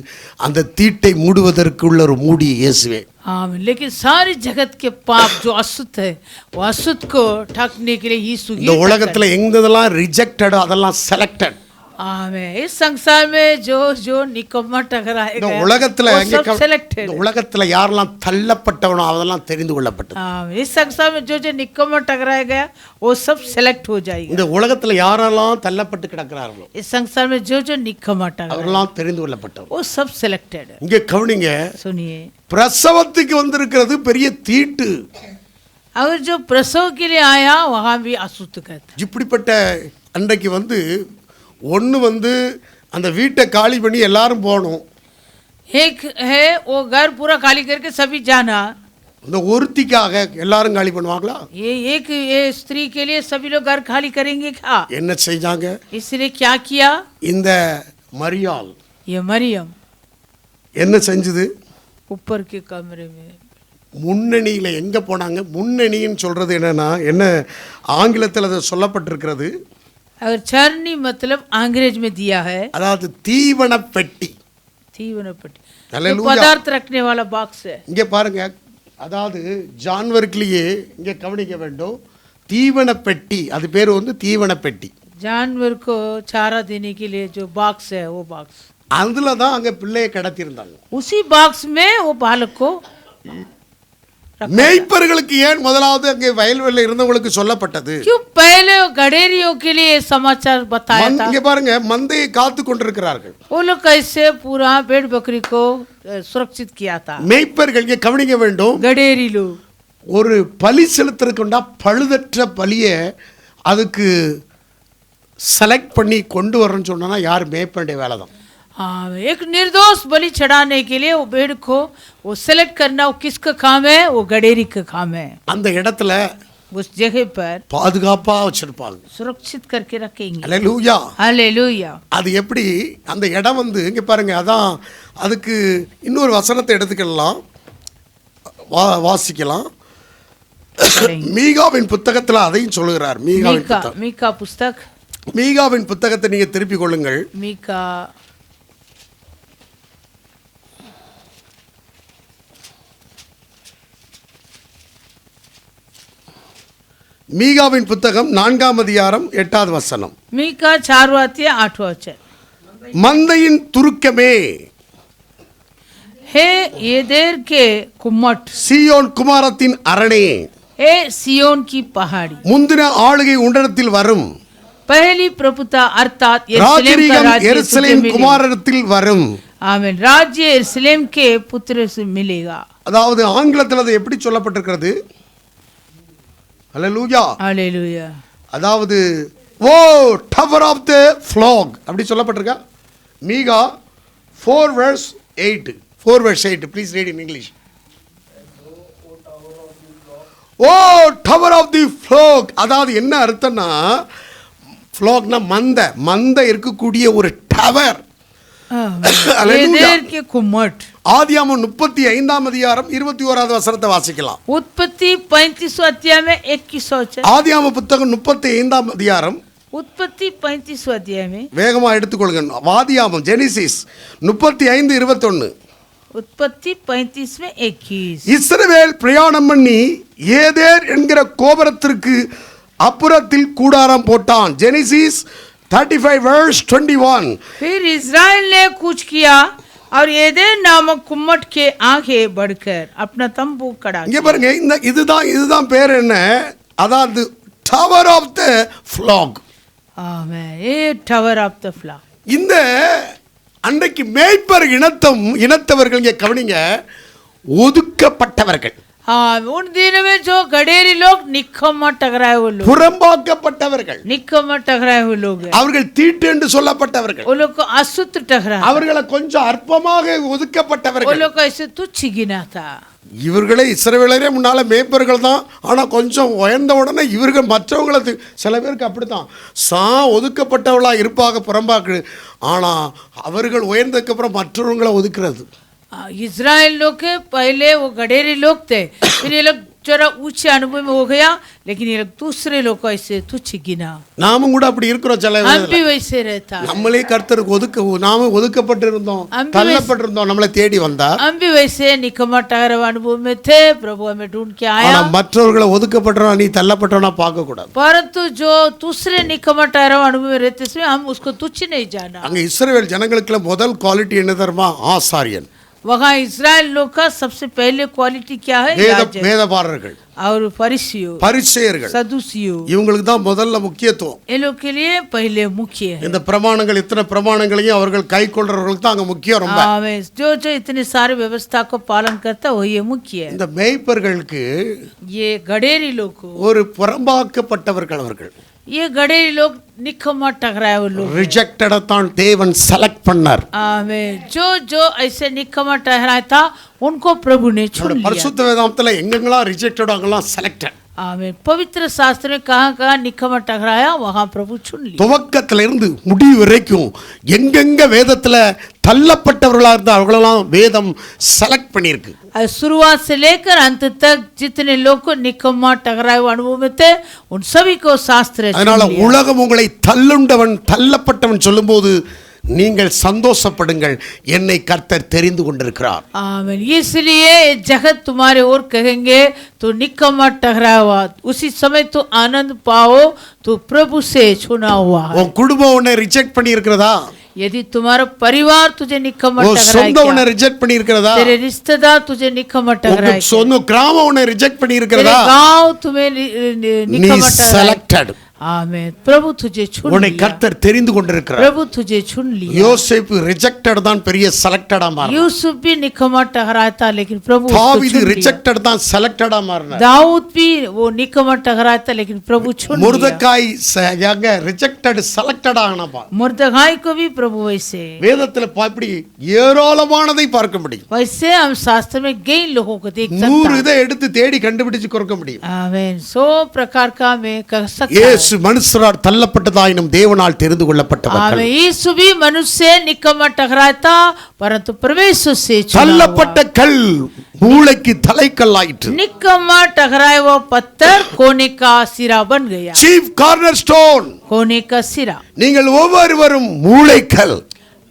அந்த தீட்டை மூடுவதற்கு உள்ள ஒரு மூடி இயேசுவே. आमीन. लेकिन सारी जगत के पाप जो अशुद्ध है वो अशुद्ध को ढकने के लिए यीशु ही இந்த உலகத்துல எங்கதெல்லாம் ரிஜெக்டடோ அதெல்லாம் செலக்டட். आमीन. इस संसार में जो जो निकम्मा टकराएगा இந்த உலகத்துல वो सब selected. இந்த உலகத்துல யாரெல்லாம் தள்ளப்பட்டவனோ அதெல்லாம் தெரிந்து கொள்ளப்பட்டது. आमीन. इस संसार में जो जो निकम्मा टकराएगा वो सब सेलेक्ट हो जाएगा. இந்த உலகத்துல யாரெல்லாம் தள்ளப்பட்டு கிடக்கிறார்களோ इस संसार में जो जो निकम्मा टकराएगा அவரெல்லாம் தெரிந்து கொள்ளப்பட்டவர். वो सब सेलेक्टेड है. இங்க கவனிங்க, सुनिए, பிரசவத்துக்கு வந்திருக்கிறது பெரிய தீட்டு. अगर जो प्रसव के लिए आया वहाँ भी अशुद्ध कहता. இப்படிப்பட்ட அன்றைக்கு ஒன்று அந்த வீட்டை காலி பண்ணி எல்லாரும் போகணும். एक है वो घर पूरा खाली करके सभी जाना। இந்த ஒருத்திக்காக எல்லாரும் காலி பண்ணுவாங்களா? ये स्त्री के लिए सभी लोग घर खाली करेंगे क्या? என்ன செஞ்சாங்க? इसलिए क्या किया? இந்த மரியாள் ये मरियम என்ன செஞ்சது? ऊपर के कमरे में முன்னணியில எங்க போனாங்க? முன்னணின்னு சொல்றது என்னன்னா, என்ன ஆங்கிலத்தில் அது சொல்லப்பட்டிருக்கிறது, अगर चरनी मतलब अंग्रेज में दिया है அதாவது தீவன பெட்டி. तीवनपट्टी, हालेलुया। पदार्थ रखने वाला बॉक्स है। இங்கே பாருங்க, அதாவது ஜான்வர்க்லேயே இங்கே கவனிக்க வேண்டும், தீவன பெட்டி, அது பேர் வந்து தீவன பெட்டி. जानवर को चारा देने के लिए जो बॉक्स है वो बॉक्स, அதில் தான் அங்கே பிள்ளையை கடத்தியிருந்தாங்க. उसी बॉक्स में वो बालक को மேய்ப்பர்களுக்கு ஏன் முதலாவது அங்கே வயல்வெளியில் இருந்தவங்களுக்கு சொல்லப்பட்டது? क्यों पहले वो गडेरियों के लिए समाचार बताया था? இங்கே பாருங்க, மந்தையை காத்து கொண்டிருக்கிறார்கள். वो लोग कैसे पूरा भेड़ बकरी को सुरक्षित किया था? மேய்ப்பர்கள் இங்கே கவனிக்க வேண்டும், गडेरी लोग ஒரு பலி செலுத்துறதுக்குண்டா பழுதற்ற பலியை அதுக்கு செலக்ட் பண்ணி கொண்டு வரணும்னு சொன்னா யார்? மேய்ப்பனுடைய வேலை தான். हाँ, एक निर्दोष बलि चढ़ाने के लिए वो भेड़ को वो सेलेक्ट करना वो किसका काम है? वो गडेरी का काम है। அந்த இடத்துல उस जगह पर பாதுகாப்பா வச்சிருப்பாங்க. सुरक्षित करके रखेंगे। அல்லேலூயா. हालेलुया। அது எப்படி அந்த இடம் வந்து இங்கே பாருங்க, அதான் அதுக்கு இன்னொரு வசனத்தை எடுத்துக்கலாம், வாசிக்கலாம். மீகாவின் புத்தகத்தில் அதையும் சொல்லுகிறார். मीका पुस्तक, மீகாவின் புத்தகத்தை நீங்க திருப்பிக் கொள்ளுங்கள். मीका மீகாவின் புத்தகம் 4ஆம் அதிகாரம் 8வது வசனம். मीका 4वां अध्याय 8वां वचन। மந்தையின் துருக்கமே, हे येदेर के कुम्मट, சீயோன் குமாரத்தின் அரணே, हे सियोन की पहाड़ी, முந்தின ஆளுகை உன்னிடத்தில் வரும், पहली प्रभुता अर्थात ராஜரீகம் எருசலேம் குமாரத்தில் வரும். आमीन। राज्य यरूशलेम के पुत्र से मिलेगा। அதாவது ஆங்கிலத்தில் அது எப்படி சொல்லப்பட்டிருக்கிறது? அல்லேலூயா. हालेलुया। அதாவது O tower of the flock அப்படி சொல்லப்பட்டிருக்கா? மீகா 4:8 please read in English. O tower of the flock, அதாவது என்ன அர்த்தம்னா, ஃப்ளாக்னா மந்த இருக்கக்கூடிய ஒரு டவர். येदेर के कुम्मट। ஆதியாகமம் 35ஆம் அதிகாரம் 21வது வசனத்தை வாசிக்கலாம். उत्पत्ति 35वां अध्याय में 21 वचन। ஆதியாகம புத்தகம் 35ஆம் அதிகாரம், उत्पत्ति 35वां अध्याय में, வேகமா எடுத்துக்கொள்ளுங்க. ஆதியாகமம் ஜெனிசிஸ் 35:21. उत्पत्ति 35 में 21। இஸ்ரவேல் பிரயாணம் பண்ணி ஏதேர் என்கிற கோபுரத்திற்கு அப்புறத்தில் கூடாரம் போட்டான். ஜெனிசிஸ் 35:21. फिर इस्राएल ने कुछ किया और येदेर नामक कुम्मट के आगे बढ़कर अपना तंबू खड़ा இங்க किया। பாருங்க, இந்த இதுதான் பேர் என்ன? அதாவது டவர் ஆஃப் த ஃப்ளாக். आमीन। ये टावर ऑफ द फ्लॉक। இந்த அன்றைக்கு மேய்ப்பர் இனத்தவர்கள் இங்கே கவனிங்க, ஒதுக்கப்பட்டவர்கள், हाँ, उन दिनों में जो गडेरी लोग निकम्मा टकराए हुए लोग, புறம்பாக்கப்பட்டவர்கள், निकम्मा टकराए हुए लोग हैं। அவர்கள் தீட்டு என்று சொல்லப்பட்டவர்கள், वो लोग को अशुद्ध टकरा, அவர்களை கொஞ்சம் அற்பமாக वो ஒதுக்கப்பட்டவர்கள். लोग को ऐसे तुच्छ गिना था। இவர்களே இஸ்ரவேலரே முன்னால மேய்ப்பர்கள் தான், ஆனா கொஞ்சம் உயர்ந்த உடனே இவர்கள் மற்றவங்களை சில பேருக்கு அப்படித்தான் ஒதுக்கப்பட்டவளா இருப்பாங்க புறம்பாக்கு. ஆனா அவர்கள் உயர்ந்ததுக்கு அப்புறம் மற்றவங்களை ஒதுக்குறது. इजराइल लोग के पहले वो गडेरी लोग थे, फिर ये लोग जरा ऊंचे अनुभव में हो गया, लेकिन ये लोग दूसरे लोग को ऐसे तुच्छ गिना। நாமும் கூட அப்படி இருக்கிறோம். சில हम भी वैसे रहता, நம்மளே கர்த்தருக்கு நாம ஒதுக்கப்பட்டிருந்தோம், தள்ளப்பட்டிருந்தோம், நம்மளை தேடி வந்தா. हम भी वैसे निकम्मा टकराए अनुभव में थे, प्रभु हमें ढूंढ के आया। ஆனா மற்றவர்களை ஒதுக்கப்பட்டவனா நீ தள்ளப்பட்டவனா பார்க்க கூடாது. परंतु जो दूसरे निकम्मा टकराए अनुभव में रहते हैं, हम उसको तुच्छ नहीं जाना। அங்க இஸ்ரவேல் ஜனங்களுக்குள்ள முதல் குவாலிட்டி என்ன தெரியுமா? ஆசாரியன். वहाँ इजराइल लोग का सबसे पहले क्वालिटी क्या है? வேதபாரகர்கள் और பரிசேயர்கள், सदूसियों, இவங்களுக்கு தான் முதல்ல முக்கியத்துவம். ये लोग के लिए पहले मुख्य है। இந்த பிரமாணங்கள் இத்தனை பிரமாணங்களையும் அவர்கள் கை கொள்றவர்களுக்கு தான் அங்க முக்கியம் ரொம்ப. जो जो इतने सारे व्यवस्था को पालन करता है वो ये मुख्य है। இந்த மேய்ப்பர்களுக்கு ये गडेरी लोग को, ஒரு புறம்பாக்கப்பட்டவர்கள் அவர்கள். ये गडेरी लोग निकम्मा टकराए वो लोग ரிஜெக்டடை தான் தேவன் செலக்ட் பண்ணார். आमीन। जो जो ऐसे निकम्मा ठहराया था उनको प्रभु ने चुन लिया। பரிசுத்த வேதாகமத்துல எங்கெங்கெல்லாம் ரிஜெக்டட் அங்கெல்லாம் செலக்டட். आमीन। पवित्र शास्त्र में कहाँ निकम्मा टकराया वहाँ प्रभु चुन लिया। துவக்கத்துல இருந்து முடிவு வரைக்கும் எங்கெங்க வேதத்துல தள்ளப்பட்டவர்களா இருந்தா அவங்களெல்லாம் வேதம் செலக்ட் பண்ணியிருக்கு. शुरुआत से लेकर अंत तक जितने लोग को निकम्मा टकराए अनुभव में थे उन सभी को शास्त्र அதனால உலகம் உங்களை தள்ளுண்டவன் தள்ளப்பட்டவன் சொல்லும்போது நீங்கள் சந்தோஷப்படுங்கள், என்னை கர்த்தர் தெரிந்து கொண்டிருக்கிறார். आमीन। इसलिए जगत तुम्हारे ओर कहेंगे तो निकम्मा टकराया हुआ, उसी समय तो आनंद पाओ तो प्रभु से चुना हुआ है। உன் குடும்பம் உன்னை ரிஜெக்ட் பண்ணி இருக்கிறதா? यदि तुम्हारा परिवार तुझे निकम्मा உன் टकराए சொந்த உன்னை क्या? ரிஜெக்ட் பண்ணி இருக்கிறதா? तेरे रिश्तेदार तुझे निकम्मा टकराए உன் சொந்த கிராமம் உன்னை ரிஜெக்ட் பண்ணி तेरे இருக்கிறதா? गांव तुम्हें நீ निकम्मा टकराए। செலக்டட். आमीन। प्रभु तुझे चुन உன்னை लिया। கர்த்தர் தெரிந்து கொண்டிருக்கிறார். प्रभु तुझे चुन लिया। யோசேப்பு ரிஜெக்டட் தான் பெரிய செலக்டடா மாறினார். यूसुफ भी निकम्मा ठहराया था लेकिन प्रभु उसको தாவீது चुन लिया। ரிஜெக்டட் தான் செலக்டடா மாறினார். दाऊद भी वो निकम्मा ठहराया था लेकिन प्रभु चुन लिया। முர்தகாய் ரிஜெக்டட் செலக்டடா ஆனப்பா. मुर्दगाई को भी प्रभु वैसे வேதத்துல இப்படி ஏராளமானதை பார்க்க முடியும். वैसे हम शास्त्र में कई लोगों को देख 100 सकते हैं। இதை எடுத்து தேடி கண்டுபிடிச்சு கொடுக்க முடியும். आमीन। 100 प्रकार का मैं कह सकता हूं। இயேசு மனுஷரால் தள்ளப்பட்டதாயினும் தேவனால் தெரிந்து கொள்ளப்பட்டவர். आमीन। यीशु भी मनुष्य निकम्मा टकराया था परंतु परमेश्वर से चुना हुआ। தள்ளப்பட்ட கல் மூளைக்கு தலைக்கல்லாயிற்று. निकम्मा टकराया हुआ पत्थर कोने का सिरा बन गया। Chief corner stone. कोने का सिरा। நீங்கள் ஒவ்வொருவரும் மூளைக்கல்.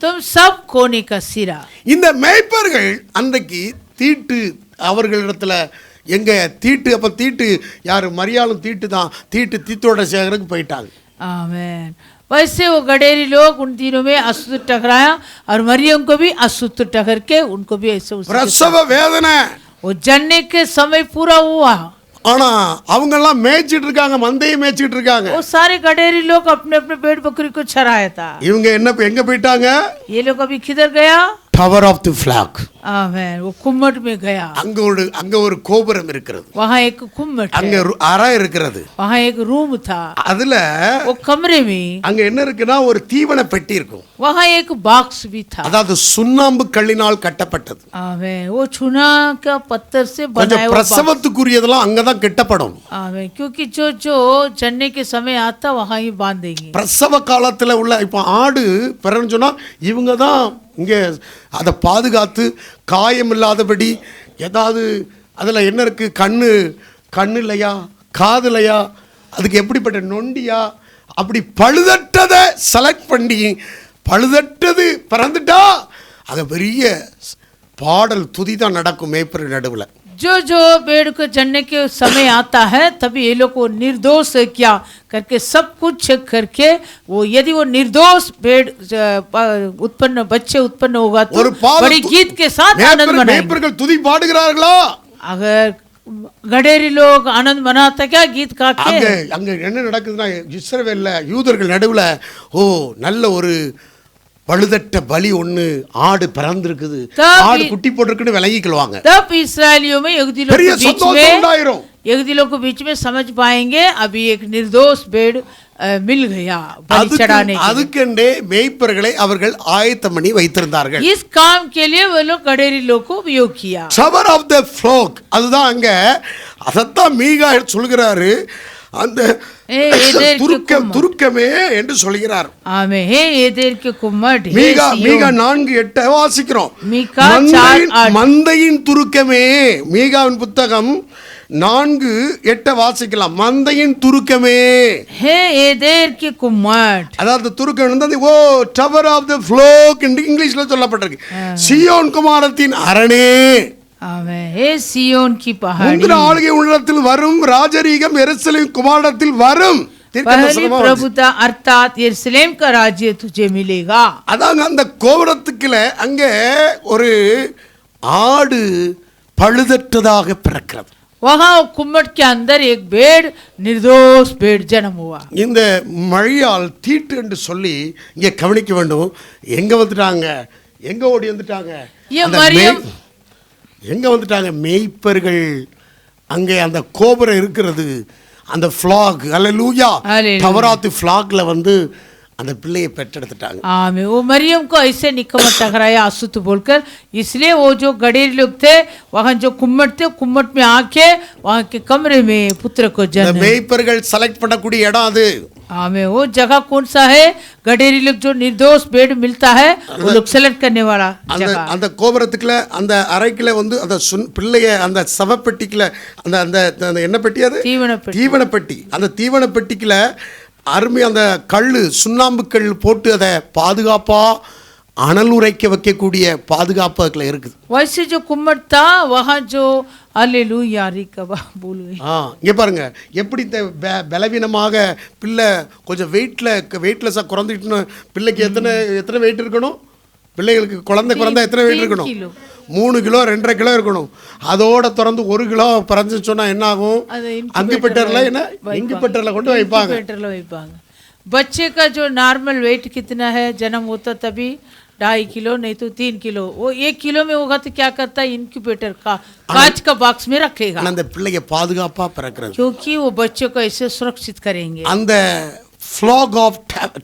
तुम सब कोने का सिरा। இந்த மேய்ப்பர்கள் அன்றைக்கு தீட்டு அவர்களிடத்துல எங்க தீட்டு, அப்ப தீட்டு யாரு? மரியாளும் தீட்டு தான். தீட்டு தீத்தோட சேகருக்கு போயிட்டாங்க. आमीन। वैसे वो गडेरी लोग उन दिनों में अशुद्ध टकराया और मरियम को भी अशुद्ध टकर के उनको भी ऐसे பிரசவ வேதனை. वो जनने के समय पूरा हुआ। ஆனா அவங்க எல்லாம் மேய்ச்சிட்டு இருக்காங்க, மந்தையை மேய்ச்சிட்டு இருக்காங்க. वो सारे गडेरी लोग अपने अपने भेड़ बकरी को चराया था। இவங்க எங்க போயிட்டாங்க? ये लोग अभी किधर गया? Tower of the flock. आमीन। वो कुम्मट में गया। அங்க ஒரு கோபுரம் இருக்கிறது. वहाँ एक कुम्मट அங்க है। அறை இருக்கிறது. वहाँ एक रूम था। அதுல वो कमरे में அங்க என்ன இருக்குன்னா ஒரு தீவன பெட்டி இருக்கும். वहाँ एक बॉक्स भी था। அதாவது சுண்ணாம்பு கல்லினால் கட்டப்பட்டது. आमीन। वो चूना का पत्थर से கொஞ்சம் बनाया हुआ box। பிரசவத்துக்குரியதெல்லாம் அங்கதான் கட்டப்படும். आमीन। क्योंकि जो जो जनने के समय आता वहाँ ही बांध देंगे। பிரசவ காலத்துல உள்ள இப்ப ஆடு பிறன்னு சொன்னா இவங்க தான் இங்க அதை பாதுகாத்து காயம் இல்லாதபடி ஏதாவது அதுல என்ன இருக்கு, கண்ணு இல்லையா, காது இல்லையா, அதுக்கு எப்படிப்பட்ட நொண்டியா, அப்படி பழுதற்றதை செலக்ட் பண்ணி பழுதற்றது பிறந்துட்டா அது பெரிய பாடல் துதி தான் நடக்கும் மேய்ப்பர் நடுவில். जो जो भेड़ को जनने के समय आता है तभी ये लोग को निर्दोष क्या करके सब कुछ चेक करके वो यदि वो निर्दोष भेड़ उत्पन्न बच्चे उत्पन्न होगा तो बड़ी गीत के साथ आनंद मनाएंगे। மேய்ப்பர்கள் துதி பாடுகிறார்களா? अगर गडेरी लोग आनंद मनाते क्या गीत गा के? அங்க என்ன நடக்குதுன்னா இஸ்ரவேல்ல யூதர்கள் நடுவுல நல்ல ஒரு பழுதட்ட பலி ஒண்ணு ஆடு பிறந்திருக்குது, ஆடு குட்டி போட்டிருக்குன்னு விளங்கிக்குவாங்க. तब इस्राएलियों में यहूदी लोग के बीच में समझ पाएंगे अभी एक निर्दोष भेड़ मिल गया बलि चढ़ाने के लिए। அதுக்கெண்டே மேய்ப்பர்களை அவர்கள் ஆயத்தம் பண்ணி வைத்திருந்தார்கள். इस काम के लिए वो लोग गडेरी लोग को उपयोग किया। டவர் ஆஃப் தி ஃப்ளாக் அதுதான் அங்க அதத்தான் மீகா சொல்கிறாரு. அந்த துருக்கமே என்று சொல்கிறார். ஆமென். ஹே ஏதேர் के कुम्मट மீகா 4:8 வாசிக்கிறோம். மந்தையின் துருக்கமே. மீகாவின் புத்தகம் 4:8 வாசிக்கலாம். மந்தையின் துருக்கமே. ஹே ஏதேர் के कुम्मट அதாவது துருக்கம் வந்து டவர் ஆஃப் தி ஃப்ளாக் என்று இங்கிலீஷ்ல சொல்லப்பட்டிருக்கு. சியோன் குமாரத்தின் அரணே. आमेन। हे सियोन की पहाड़ी। முந்தின ஆளுகை உள்ளத்தில் வரும் ராஜரீகம் எருசலேம் குமாரத்தில் வரும். पहली प्रभुता अर्थात यरूशलेम का राज्य तुझे मिलेगा। அதாங்க அந்த கோபுரத்துக்குள்ள அங்க ஒரு ஆடு பழுதற்றதாக பிறக்கிறது. वहाँ कुम्मट के अंदर एक भेड़ निर्दोष भेड़ जन्म हुआ। இந்த மழையால் தீட்டு என்று சொல்லி இங்க கவனிக்க வேண்டும். எங்க வந்துட்டாங்க, எங்க ஓடி வந்துட்டாங்க, எங்க வந்துட்டாங்க? மேய்ப்பர்கள் அங்கே அந்த கோபுரம் இருக்கிறது, அந்த ஃப்ளாக் அல்லேலூயா Hallelujah. தவராத்து ஃப்ளாக்ல வந்து அந்த பிள்ளையை பெற்றெடுத்துட்டாங்க. आमीन। वो मरियम को ऐसे निकम्मत टकराया अशुद्ध बोलकर, इसलिए वो जो गडेरी लोग थे वहाँ जो कुम्मट थे, कुम्मट में आके वहाँ के कमरे में पुत्र को இந்த जन्म। மேய்ப்பர்கள் செலக்ட் பண்ணக்கூடிய இடம் அது. आमीन। वो जगह कौन सा है? गडेरी लोग जो निर्दोष बेड मिलता है वो लोग सेलेक्ट करने वाला அந்த जगह। அந்த கோபுரத்துக்குள்ள அந்த அறைக்குள்ள வந்து அந்த பிள்ளைய அந்த சவப்பெட்டிக்குள்ள அந்த அந்த அந்த என்ன பெட்டி அது? தீவனப்பெட்டி. தீவனப்பெட்டி. அந்த தீவனப்பெட்டிக்குள்ள அருமை அந்த கல்லு சுண்ணாம்பு கல் போட்டு அதை பாதுகாப்பா அனல் உரைக்க வைக்கக்கூடிய பாதுகாப்பு அதுல இருக்குது. वैसे जो कुम्मट था वहाँ जो हालेलुया रिकबा बोल गई। இங்க பாருங்க எப்படி இந்த பலவீனமாக பிள்ளை கொஞ்சம் வெயிட்லெஸ்ஸாக குறைஞ்சிட்டுன்னு பிள்ளைக்கு எத்தனை வெயிட் இருக்கணும்? பிள்ளைகளுக்கு குழந்தை எத்தனை வெயிட் இருக்கணும்? 3 கிலோ 2.5 கிலோ இருக்கணும். அதோட திறந்து 1 கிலோ பறந்துன்னு சொன்னா என்ன ஆகும்? இன்குபேட்டர்ல கொண்டு வைப்பாங்க. बच्चे का जो नॉर्मल वेट कितना है? जन्म होता तभी 2.5 किलो नहीं तो 3 किलो। वो 1 किलो में होगा तो क्या करता है? इनक्यूबेटर का कांच का बॉक्स में रखेगा, அந்த பிள்ளையை பாதுகாப்பா பிறக்கிறது. क्योंकि वो बच्चों को ऐसे सुरक्षित करेंगे। அந்த flock of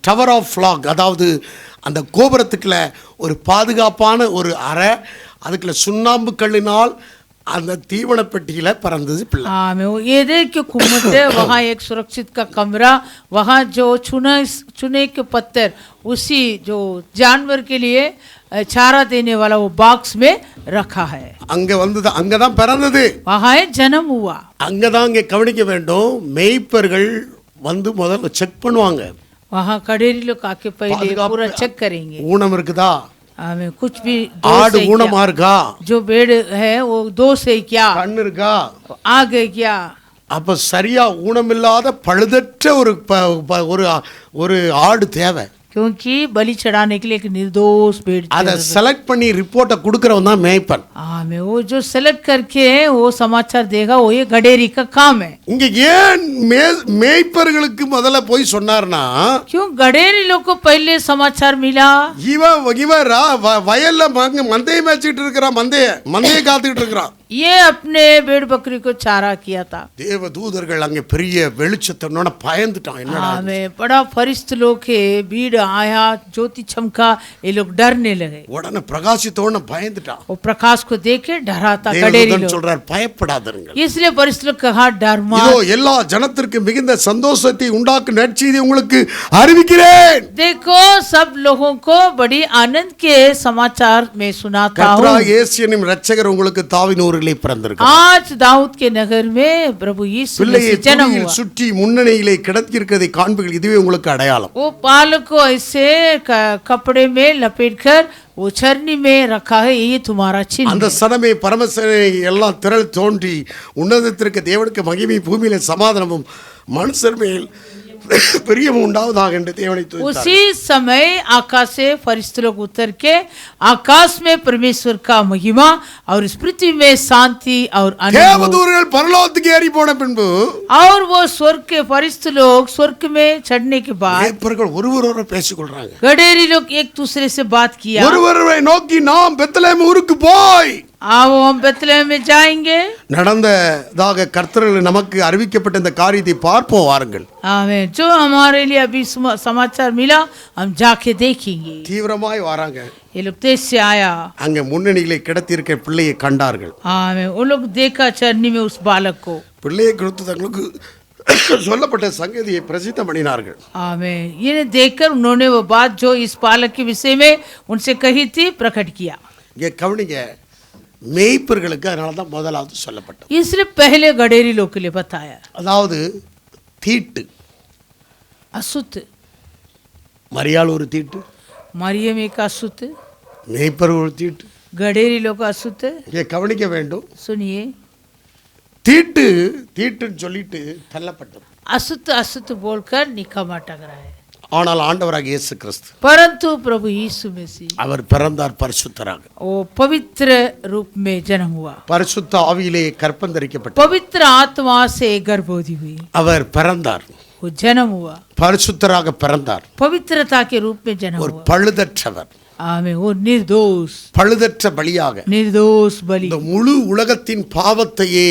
tower of flock, அதாவது அந்த கோபுரத்துக்குள்ள ஒரு பாதுகாப்பான ஒரு அறை, அதுக்குள்ள சுண்ணாம்பு கல்லினால் அந்த தீவன பெட்டியில பறந்தது பிள்ளை. मैं वो ये देख के कुम्मट है वहाँ एक सुरक्षित का कमरा, वहाँ जो चुने के पत्थर उसी जो जानवर के लिए चारा देने वाला वो बॉक्स में रखा है। அங்கதான் பிறந்தது, वहाँ जन्म हुआ। அங்கதான் இங்க கவனிக்க வேண்டும். மேய்ப்பர்கள் வந்து முதல்ல செக் பண்ணுவாங்க. वहाँ कडेरी लोग आके पहले पूरा चेक करेंगे ஊனம் இருக்குதா, हमें कुछ भी ஆடு ஊனமா இருக்கா, जो बेड है वो दोष है क्या, கண்ணு இருக்கா, आगे क्या। அப்ப சரியா ஊனமில்லாத பழுதற்ற ஒரு ஆடு தேவை. क्योंकि बलि चढ़ाने के लिए एक निर्दोष बेड அதை செலக்ட் பண்ணி ரிப்போர்ட்டை கொடுக்கறவன் தான் மேய்ப்பன். हमें वो जो सेलेक्ट करके वो समाचार देगा, वो ये गडेरी का काम है। இங்க ஏன் மேய்ப்பர்களுக்கு முதல்ல போய் சொன்னார்னா, क्यों गडेरी लोग को पहले समाचार मिला? இவரா வயல்ல மந்தையை மேய்ச்சிட்டு இருக்கிறான், மந்தையை காத்துக்கிட்டு இருக்கிறான். ये अपने भेड़ बकरी को चारा किया था। தேவ தூதர்கள் அங்க பெரிய வெளிச்சத்தோட பயந்துட்டான். என்னடா हमें बड़ा फरिश्त लोग के भीड़ आया, ज्योति चमका, ये लोग डरने लगे। உடனே பிரகாசித்தோட பயந்துட்டான். वो प्रकाश को देख के डराता गडेरी தேவதூதன் लोग। சொல்றார் பயப்படாதீர்கள். इसलिए फरिश्त लोग कहा डर मत। இதோ எல்லா ஜனத்திற்கு மிகுந்த சந்தோஷத்தை உண்டாக்கும் நற்செய்தி உங்களுக்கு அறிவிக்கிறேன். देखो सब लोगों को बड़ी आनंद के समाचार में सुनाता हूँ। கர்த்தராகிய இயேசு என்னும் இரட்சகர் உங்களுக்கு தாவீதின் பிறந்திருக்கிறார். आज दाऊद के नगर में प्रभु यीशु मसीह जन्म हुआ। சுற்றி முன்னணியிலே கிடக்கிறதை காண்பீர்கள், இதுவே உங்களுக்கு அடையாளம். वो पाल को ऐसे कपड़े में लपेटकर वो चरनी में रखा है, ये तुम्हारा चिन्ह। அந்த சனமே பரமசேனை எல்லாம் திரள் தோன்றி உன்னதத்திற்கு தேவனுக்கு மகிமை, பூமியிலே சமாதானமும் மனுஷர் மேல் பிரியமும் உண்டாவதாக என்று தேவனை துதித்தார்கள். उसी समय आकाश से फरिश्ते लोग उतर के आकाश में परमेश्वर का महिमा और इस पृथ्वी में शांति और आनंद। தேவதூதர்கள் பரலோகத்துக்கு ஏறி போன பின்பு और वो स्वर्ग के फरिश्ते लोग स्वर्ग में चढ़ने के बाद மேய்ப்பர்கள் ஒருவரோடு பேசிக்கொள்றாங்க. गडेरी लोग एक दूसरे से बात किया, ஒருவரை நோக்கி நாம் பெத்லகேம் ஊருக்கு போய் आओ हम बेथलेहम में जाएंगे, நடந்ததாக கர்த்தர்கள் நமக்கு அறிவிக்கப்பட்ட இந்த காரியத்தை பார்ப்போம் வாருங்கள். आमेन। जो हमारे लिए अभी समाचार मिला हम जाके देखेंगे। தீவிரமாய் வராங்க. ये लोग तेज से आया, அங்க முன்னணியிலே கிடத்திருக்க பிள்ளையை கண்டார்கள். आमेन। वो लोग देखा चरनी में उस बालक को, பிள்ளையை குறித்து தங்களுக்கு சொல்லப்பட்ட சங்கதியை பிரசித்தம் பண்ணினார்கள். आमेन। ये देखकर उन्होंने वो बात जो इस बालक के विषय में उनसे कही थी प्रकट किया। இங்க கவனிங்க, மேய்ப்பர்களுக்கு அதனால தான் முதலாவது சொல்லப்பட்டது. इसलिए पहले गडेरी लोग के लिए बताया, அதாவது தீட்டு. अशुद्ध, மரியாள் ஒரு தீட்டு, मरियम एक अशुद्ध, மேய்ப்பர் ஒரு தீட்டு. गडेरी लोग अशुद्ध। இங்க கவனிக்க வேண்டும், सुनिए, தீட்டுன்னு சொல்லிட்டு தள்ளப்பட்டது. अशुद्ध अशुद्ध बोलकर निकम्मा टकरा है। ஆனால் ஆண்டவராக இயேசு கிறிஸ்து परंतु प्रभु यीशु मसीह அவர் பிறந்தார் பரிசுத்தராக. वो पवित्र रूप में जन्म हुआ, பரிசுத்த ஆவியிலே கற்பந்தரிக்கப்பட்டார். पवित्र आत्मा से गर्भवती हुई, அவர் பிறந்தார், वो जन्म हुआ, பரிசுத்தராக பிறந்தார். पवित्रता के रूप में जन्म ஒரு हुआ। பழுதற்றவர், आमेन। वो निर्दोष, பழுதற்ற பலியாக निर्दोष बलि। இந்த முழு உலகத்தின் பாவத்தையே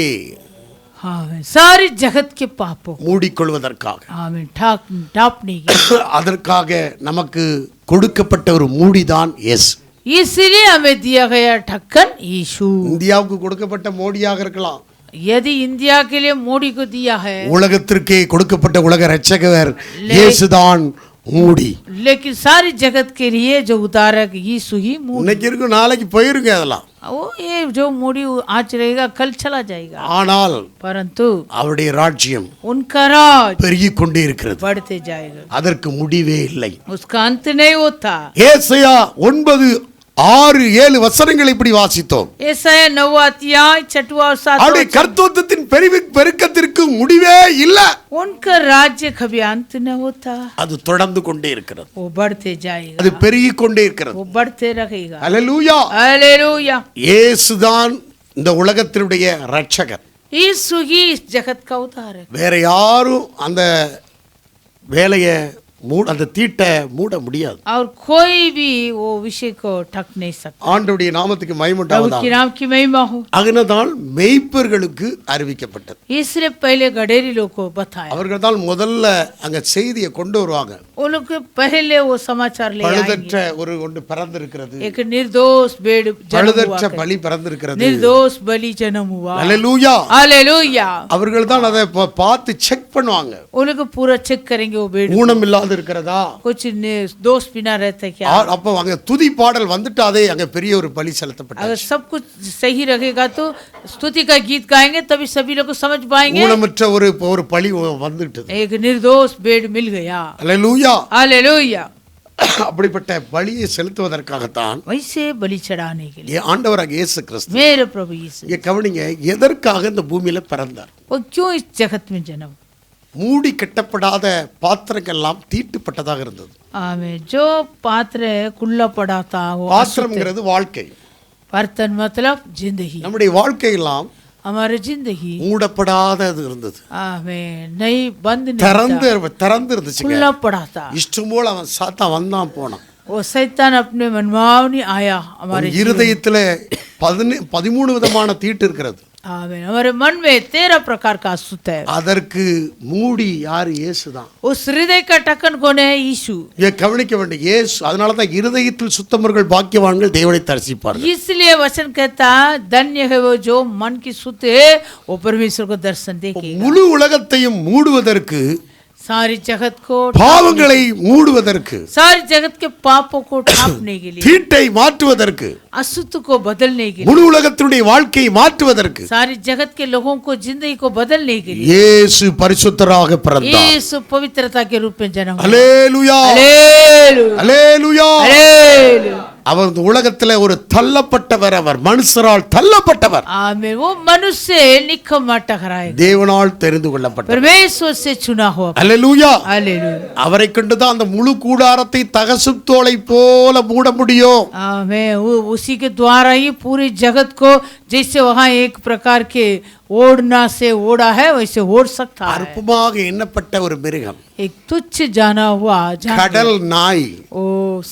आमीन सारी जगत के पापों மூடிக்கொள்வதற்காக आमीन ढांपने के அதற்காக நமக்கு கொடுக்கப்பட்ட ஒரு மூடிதான் இயேசு. इसलिए हमें दिया गया ढक्कन यीशु. இந்தியாவுக்கு கொடுக்கப்பட்ட மோடியாக இருக்கலாம், यदि इंडिया के लिए मोदी को दिया है, உலகத்திற்கே கொடுக்கப்பட்ட உலக இரட்சகர் இயேசுதான் மூடி. लेकिन सारी जगत के लिए जो उतारक यीशु ही मूडी. இன்னைக்கு இருக்கும், நாளைக்கு போயிருங்க அதெல்லாம். वो ये जो मूडी आज रहेगा कल चला जाएगा, ஆனால் परंतु அவருடைய ராஜ்யம் उनका राज பெருகிக் கொண்டே இருக்கிறது, बढ़ते जाएगा, அதற்கு முடிவே இல்லை. उसका अंत नहीं होता. ஏசாயா 9:6-7 வசனங்களை இப்படி வாசித்தோம். ஏசாயா 9 अध्याय 6 और 7 அவருடைய கர்த்தத்துவத்தின் பெருக்கத்திற்கு முடிவே இல்லை. उनका राज्य कभी अंत न होता, அது தொடர்ந்து கொண்டே இருக்கிறது, वो बढ़ते जाएगा, அது பெருகிக் கொண்டே இருக்கிறது. वो बढ़ते रहेगा. அல்லேலூயா. हालेलुया. இயேசுதான் இந்த உலகத்தினுடைய இரட்சகர். यीशु ही इस जगत का उद्धारक. வேற யாரும் அந்த வேலையை அந்த தீட்டை மூட முடியாது. और कोई भी वो विषय को ढक नहीं सकता. ஆண்டவருடைய நாமத்துக்கு மகிமை प्रभु உண்டாவதாக. की नाम की महिमा हो. அதனால் மேய்ப்பர்களுக்கு அறிவிக்கப்பட்டது. इसलिए पहले गडेरी लोग को बताया, அவர்கள் தான் முதல்ல அங்க செய்தியை கொண்டு வருவாங்க. वो लोग के पहले वो समाचार ले பழுதற்ற आएंगे. ஒரு ஒன்று பிறந்திருக்கிறது, एक निर्दोष बेड जन्म பழுதற்ற हुआ, பலி பிறந்திருக்கிறது. निर्दोष बलि जन्म हुआ. அல்லேலூயா. हालेलुया. அவர்கள் தான் அதை பார்த்து செக் பண்ணுவாங்க. वो लोग पूरा चेक करेंगे वो बेड ஊனம் இல்லாத இருக்கிறதா, कुछ दोष बिना रहता क्या. அப்போ அங்க துதி பாடல் வந்துட்டாதே அங்க பெரிய ஒரு பலி अगर செலுத்தப்பட்டது. सब कुछ सही रहेगा तो स्तुति का गीत गाएंगे, तभी सभी लोग को समझ पाएंगे. ஊனமற்ற ஒரு பலி வந்துட்டது. एक निर्दोष बेड मिल गया. அல்லேலூயா. हालेलुया. அப்படிப்பட்ட பலியை செலுத்துவதற்காகத்தான் वैसे बलि चढ़ाने के लिए ஆண்டவராக இயேசு கிறிஸ்து, मेरे प्रभु यीशु, இங்க கவனிங்க, எதற்காக இந்த பூமியில பிறந்தார். वो क्यों इस जगत में जन्म. மூடி கட்டப்படாத பாத்திரங்கள் எல்லாம் தீட்டுப்பட்டதாக இருந்தது. आमें जो पात्र खुला पड़ा था वो பாத்திரம்ங்கிறது வாழ்க்கை. बर्तन मतलब जिंदगी. நம்முடைய வாழ்க்கையெல்லாம் हमारी जिंदगी மூடப்படாதது இருந்தது, आमें नहीं बंद नहीं था, திறந்து இருந்துச்சுங்க. खुला पड़ा था. இஷ்டம் போல அவன் சாத்தான் வந்தான் போனான். वो शैतान अपने मनमावनी आया हमारे இருதயத்துல 13 விதமான தீட்டு இருக்கிறது. आमें हमारे मन में 13 प्रकार का अशुद्ध है. அதற்கு மூடி யாரு? இயேசுதான். उस हृदय का ढक्कन कौन है? यीशु. இங்க கவனிக்க வேண்டிய இயேசு. அதனாலதான் இருதயத்தில் சுத்தமர்கள் பாக்கியவான்கள் தேவனை தரிசிப்பார்கள். इसलिए वचन कहता धन्य है वो जो मन की शुद्ध है, वो परमेश्वर को दर्शन देखेगा. முழு உலகத்தையும் மூடுவதற்கு, सारी जगत को, பாவங்களை மூடுவதற்கு, सारी जगत के पापों को ढांपने के लिए, தீட்டை மாற்றுவதற்கு, अशुद्ध को बदलने के लिए, முழு உலகத்தினுடைய வாழ்க்கையை மாற்றுவதற்கு सारी जगत के लोगों को जिंदगी को बदलने के लिए இயேசு பரிசுத்தராக பிறந்தார். यीशु पवित्रता के रूप में जन्म हुआ. அல்லேலூயா. हालेलुया. அல்லேலூயா. हालेलुया. அவர் இந்த உலகத்துல ஒரு தள்ளப்பட்டவர், அவர் மனுஷரால் தள்ளப்பட்டவர், आमीन. वो मनुष्य निकम्मा टकराएगा, தேவனால் தெரிந்து கொள்ளப்பட்டவர். परमेश्वर से चुना हुआ. அல்லேலூயா. हालेलुया. அவரை கொண்டுதான் அந்த முழு கூடாரத்தை தகசுப் தோலை போல மூட முடியும். आमीन. वो उसी के द्वारा ही पूरी जगत को, जैसे वहाँ एक प्रकार के ओढ़ना से ओढ़ा है, वैसे ओढ़ सकता है. அற்பமாக எண்ணப்பட்ட ஒரு மிருகம், एक तुच्छ जाना हुआ जानवर, கடல் நாய். ओ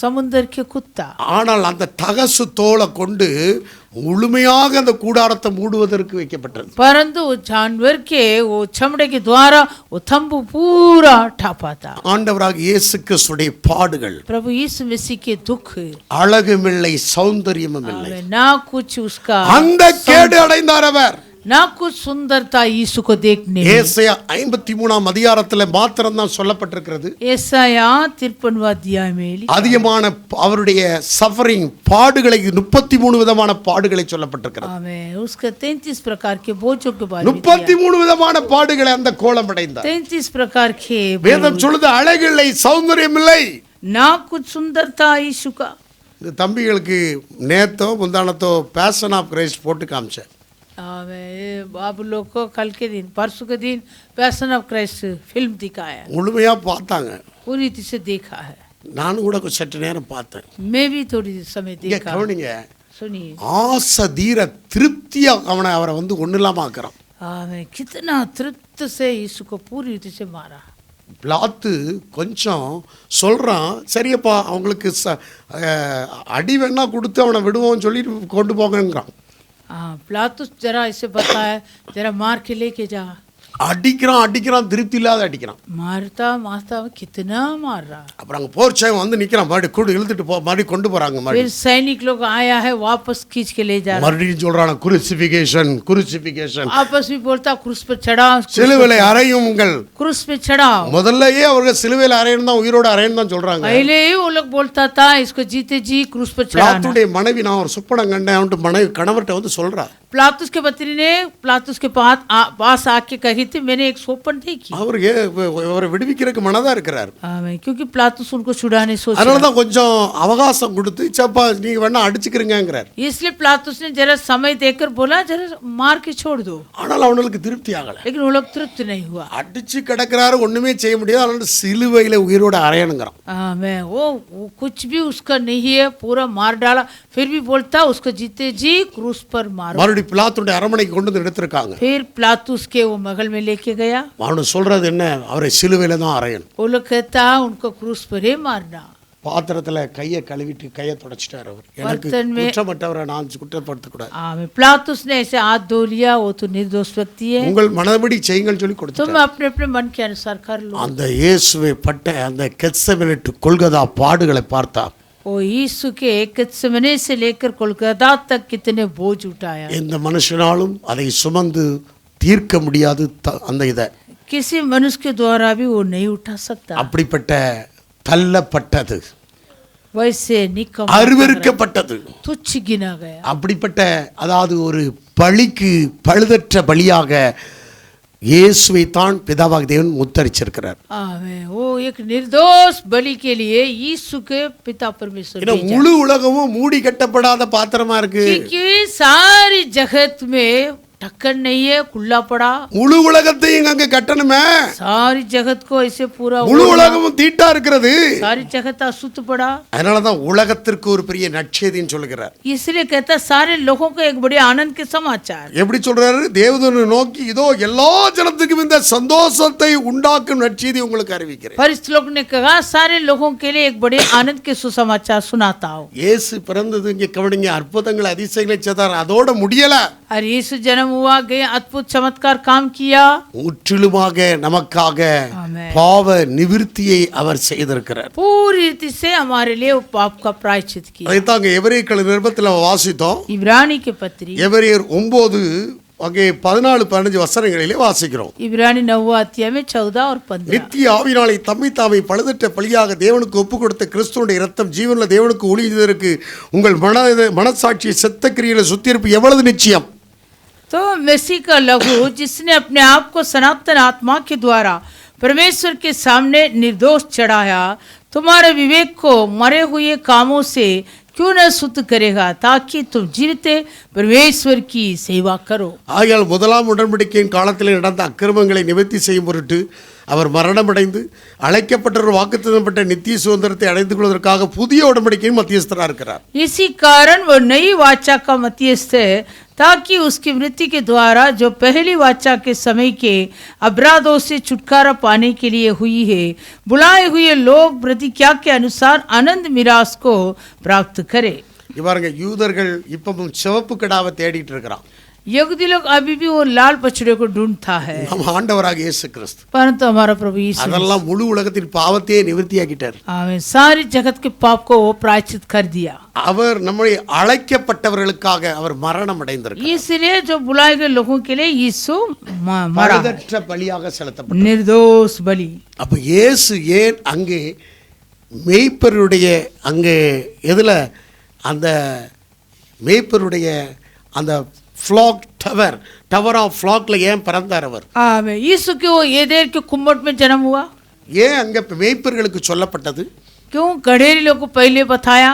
समुद्र के कुत्ता. ஆனால் அந்த தகசு தோலை கொண்டு முழுமையாக அந்த கூடாரத்தை மூடுவதற்கு வைக்கப்பட்டது. परंतु वो जानवर के वो चमड़े के द्वारा वो तंबू पूरा ढापा था. ஆண்டவராக இயேசு கிறிஸ்துடைய பாடுகள், प्रभु यीशु मसीह के दुख, அழகுமில்லை சௌந்தரியமும் இல்லை, आमीन. ना कुछ उसका அந்த கேடு அடைந்தார் அவர். ना कुछ सुंदरता यीशु को देखने में. ஏசாயா 53 அதிகாரத்துல மாத்திரம் தான் சொல்லப்பட்டிருக்கிறது. ஏசாயா 53 अध्याय में அதிகமான அவருடைய சஃபரிங் பாடுகளை 33 விதமான பாடுகளை சொல்லப்பட்டிருக்கிறது. आमीन. उसके 33 प्रकार के बोझों के बारे में 33 விதமான பாடுகளை அந்த கோலம் அடைந்தார். 33 प्रकार के வேதம் சொல்லுது அழகில்லை, சௌந்தரியம் இல்லை. ना कुछ सुंदरता यीशु का. இந்த தம்பிகளுக்கு நேத்தோ முந்தானத்தோ பேஷன் ஆஃப் கிரைஸ்ட் போட்டு காமிச்சேன். आमीन. आप लोग को कल के दिन, परसों के दिन पैशन ऑफ क्राइस्ट फिल्म दिखाया, முழுமையா பார்த்தாங்க. पूरी तरह से देखा है. நானும் கூட சற்று நேரம் பார்த்தேன். मैं भी थोड़ी समय இங்க देखा. கவனிங்க, सुनिए, ஆசை தீர திருப்தியா அவரை ஒண்ணு இல்லாம ஆக்குறான். आमीन. कितना तृप्त से यीशु को पूरी तरह से मारा. பிளாத்து கொஞ்சம் சொல்றான், சரியப்பா அவங்களுக்கு அடி வேணா கொடுத்து அவனை விடுவோம்னு சொல்லிட்டு கொண்டு போங்கங்கிறான். हाँ पिलातुस जरा इसे बताया जरा मार के लेके जा। அடிக்கிறான் திருப்தி இல்லாத அடிக்கிறான். मारता मारता कितना मार रहा। அப்புறம் அங்க போர்ச்சவன் வந்து நிக்கிறான், மறுபடியும் கூடு இழுத்துட்டு மறுபடியும் கொண்டு போறாங்க. फिर सैनिक लोग आया है वापस खींच के ले जा रहा। மறுபடியும் சொல்றான் குருசிபிகேஷன். आपस में बोलता क्रूस पे चढ़ाओ, சிலுவையில அறையுங்கள். क्रूस पे चढ़ाओ। முதல்லயே அவர்கள் சிலுவையில அறையணும் தான், உயிரோட அறையணும் தான் சொல்றாங்க. पहले ही वो लोग बोलता था इसको जीते जी क्रूस पर चढ़ाना। பிலாத்துடைய மனைவி நான் ஒரு சுப்பனம் கண்டேன் அவன்ட்டு மனைவி கணவர்கிட்ட வந்து சொல்றா. पिलातुस के पत्नी ने पिलातुस के पास आके कही थी मैंने एक स्वप्न देखी। அவர் அவரை விடுவிக்கிறதுக்கு மனதா இருக்கிறார். क्योंकि पिलातुस उनको छुड़ाने सोच रहा। அதனால தான் கொஞ்சம் அவகாசம் கொடுத்து சப்பா நீங்க வேணா அடிச்சுக்கிறீங்கங்கறார். इसलिए पिलातुस ने जरा समय देकर बोला जरा मार के छोड़ दो। ஆனால் அவங்களுக்கு திருப்தி ஆகல. लेकिन वो लोग तृप्त नहीं हुआ। அடிச்சு கிடக்குறாரு, ஒண்ணுமே செய்ய முடியாது. அதனால சிலுவையில உயிரோட அறையணுங்கறான். मैं वो कुछ भी उसका नहीं है, पूरा मार डाला, फिर भी बोलता उसको जीते जी क्रूस पर मारो। மறுபடியும் பிலாத்துடைய அரமனைக்கு கொண்டு வந்து எடுத்துருக்காங்க. फिर पिलातुस के वो महल में लेके गया। அவனு சொல்றது என்ன, அவரை சிலுவையில தான் அறையணும். वो लोग कहता उनको क्रूस पर ही मारना। பாத்திரத்துல கையை கழுவிட்டு கையை தொடச்சிட்டார் அவர். எனக்கு குற்றமற்றவரை நான் குற்றப்படுத்த கூடாது. पिलातुस ने ऐसे हाथ धो लिया, वो तो निर्दोष व्यक्ति है, உங்கள் மனதபடி செய்யுங்கள் சொல்லி கொடுத்தார். तुम अपने अपने मन के अनुसार कर लो। அந்த இயேசுவை பட்ட அந்த கெத்செமனே கொல்கதா பாடுகளை பார்த்தா वो यीशु के गेत्सेमने से लेकर कोलकाता तक कितने बोझ उठाया। இந்த மனுஷனாலும் அதை சுமந்து தீர்க்க முடியாது. அந்த இத किसी मनुष्य के द्वारा भी वो नहीं उठा सकता। அப்படிப்பட்ட தள்ளப்பட்டது, वैसे निकम அருவருக்கப்பட்டது, तुच्छ गिना गया। அப்படிப்பட்ட அதாவது ஒரு பலிக்கு பழுதற்ற பலியாக இயேசுவை தான் பிதாவாகிய தேவன் முத்தரிச்சிருக்கிறார். आमेन। वो एक निर्दोष बलि के लिए यीशु के पिता परमेश्वर ஏன்னா முழு உலகமும் மூடி கட்டப்படாத பாத்திரமா இருக்கு. क्योंकि सारी जगत में ढक्कन नहीं है, खुला पड़ा। முழு உலகத்தையும் அங்க கட்டணுமே. सारी जगत को ऐसे पूरा முழு உலகமும் தீட்டா இருக்கிறது. सारी जगत अशुद्ध पड़ा। அதனாலதான் உலகத்திற்கு ஒரு பெரிய நற்செய்தின்னு சொல்லுகிறார். इसलिए कहता सारे लोगों को एक बड़े आनंद के समाचार। எப்படி சொல்றாரு, தேவதூதனை நோக்கி இதோ எல்லா ஜனத்துக்கும் இந்த சந்தோஷத்தை உண்டாக்கும் நற்செய்தி உங்களுக்கு அறிவிக்கிறேன். फरिश्ते लोग ने कहा सारे लोगों के लिए एक बड़े आनंद के सुसमाचार सुनाता हूं। இயேசு பிறந்தது இங்க கவனிங்க, அற்புதங்கள் அதிசயங்களை செய்தார். அதோட முடியல. और यीशु जन्म हुआ, गए अद्भुत चमत्कार काम किया। முற்றிலுமாக நமக்காக आमेन। பாவ நிவிர்த்தியை அவர் செய்திருக்கிறார். पूरी रीति से हमारे लिए वो पाप का प्रायश्चित किया। அதைத்தான் எபிரேயர்கள் நிருபத்தில் வாசித்தோம். इब्रानी के पत्री எபிரேயர் 9 அங்கே 14-15 வசனங்களிலே வாசிக்கிறோம். इब्रानी 9 अध्याय में 14 और 15। நித்திய ஆவினாலே தம்மை தாமை பழுதற்ற பலியாக தேவனுக்கு ஒப்பு கொடுத்த கிறிஸ்துவுடைய இரத்தம் ஜீவனுள்ள தேவனுக்கு ஊழியதற்கு உங்கள் மனசாட்சியை செத்த கிரியையில சுத்தியிருப்பு எவ்வளவு நிச்சயம். तो मसीह का लहू जिसने अपने आप को सनातन आत्मा के द्वारा परमेश्वर के सामने निर्दोष चढ़ाया, तुम्हारे विवेक को मरे हुए कामों से क्यों न शुद्ध करेगा, ताकि तुम जीवित परमेश्वर की सेवा करो। ஆகையால் முதலாம் உடன்படிக்கையின் காலத்தில் நடந்த அக்கிரமங்களை நிவர்த்தி செய்யும் பொருட்டு அவர் மரணமடைந்து அழைக்கப்பட்ட வாக்குத்தத்தப்பட்ட நித்திய சுதந்திரத்தை அடைந்து கொள்வதற்காக புதிய உடன்படிக்கையின் மத்தியஸ்தராக இருக்கிறார். इसी कारण वो नई वाचा का मध्यस्थ है, ताकि उसकी मृत्यु के द्वारा जो पहली वाचा के समय के अपराधों से छुटकारा पाने के लिए हुई है, बुलाए हुए लोग प्रतिज्ञा के अनुसार आनंद मिरास को प्राप्त करे। இவருங்க யூதர்கள் இப்பவும் சிவப்பு கிடாவை தேடிட்டு இருக்கிறான். यहूदी लोग अभी भी वो लाल बछड़े को ढूंढता है, நம்ம ஆண்டவராக இயேசு கிறிஸ்து परंतु हमारा प्रभु यीशु அதெல்லாம் முழு உலகத்தின் பாவத்தையே நிவர்த்தியாக்கிட்டார். सारी जगत के पाप को वो प्रायश्चित कर दिया। அவர் நம்முடைய அழைக்கப்பட்டவர்களுக்காக அவர் மரணம் அடைந்திருக்கிறார். इसलिए जो बुलाए गए लोगों के लिए यीशु मरा, பழுதற்ற பலியாக செலுத்தப்பட்டார். निर्दोष बलि। அப்ப இயேசு ஏன் அங்கே மேய்ப்பருடைய அங்கே எதுல அந்த மேய்ப்பருடைய அந்த फ्लॉक टवर ऑफ फ्लॉकல ஏன் பிறந்தார் அவர்? आमीन। यीशु क्यों एदेर के कुम्मट में जन्म हुआ? ஏன் அங்க மேய்ப்பர்களுக்கு சொல்லப்பட்டது? क्यों गड़ेरी लोग को पहले बताया?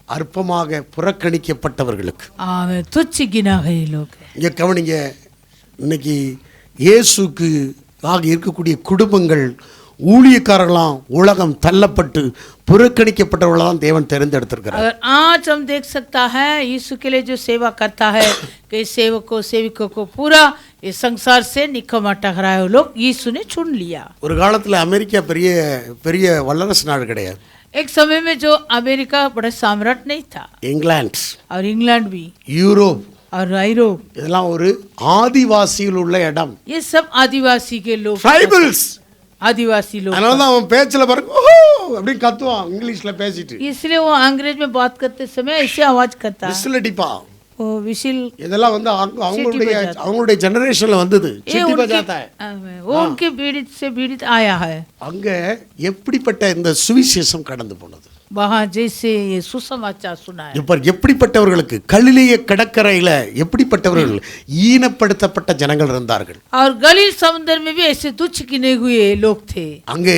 அற்பமாக புறக்கணிக்கப்பட்டவர்களுக்கு. आमीन। तुच्छ गिना गए लोग। இங்க கவனிங்க, இன்னைக்கு இயேசுக்கு ஆக இருக்கக்கூடிய குடும்பங்கள் ஊழியக்காரர்களாம் உலகம் தள்ளப்பட்டு புறக்கணிக்கப்பட்டவர்களாம் தேவன் தேர்ந்தெடுத்திருக்கிறார். अगर आज हम देख सकता है यीशु के लिए जो सेवा करता है, कई सेवकों सेविकों को पूरा इस संसार से निकम्मा ठहराए लोग यीशु ने चुन लिया। ஒரு காலத்துல அமெரிக்கா பெரிய பெரிய வல்லரசு நாடு கிடையாது. एक समय में जो अमेरिका बड़ा सम्राट नहीं था, இங்கிலாந்து, और इंग्लैंड भी, யூரோப், और आयरोग, இதெல்லாம் ஒரு ஆதிவாசியில் உள்ள இடம். ये सब आदिवासी के लोग, ட்ரைபல்ஸ். आदिवासी लोग, அதனால தான் அவன் பேச்சில் பாருங்க ஓஹோ அப்படின்னு கத்துவான் இங்கிலீஷ்ல பேசிட்டு. इसलिए वो अंग्रेज में बात करते समय ऐसे आवाज करता है, விசில் அடிப்பா. वो विशिल, இதெல்லாம் வந்து அவங்களுடைய ஜெனரேஷன்ல வந்தது. ये சிட்டி उनके, பஜாத்தா. वो उनके पीड़ित से पीड़ित आया है. அங்க எப்படிப்பட்ட இந்த சுவிசேஷம் கடந்து போனது. वहाँ जैसे ये सुसमाचार सुना है, இப்ப எப்படிப்பட்டவர்களுக்கு கலிலேய கடற்கரையில எப்படிப்பட்டவர்கள் ஈனப்படுத்தப்பட்ட ஜனங்கள் இருந்தார்கள். और गलील समुद्र में भी ऐसे तुच्छ गिने हुए लोग थे. அங்கே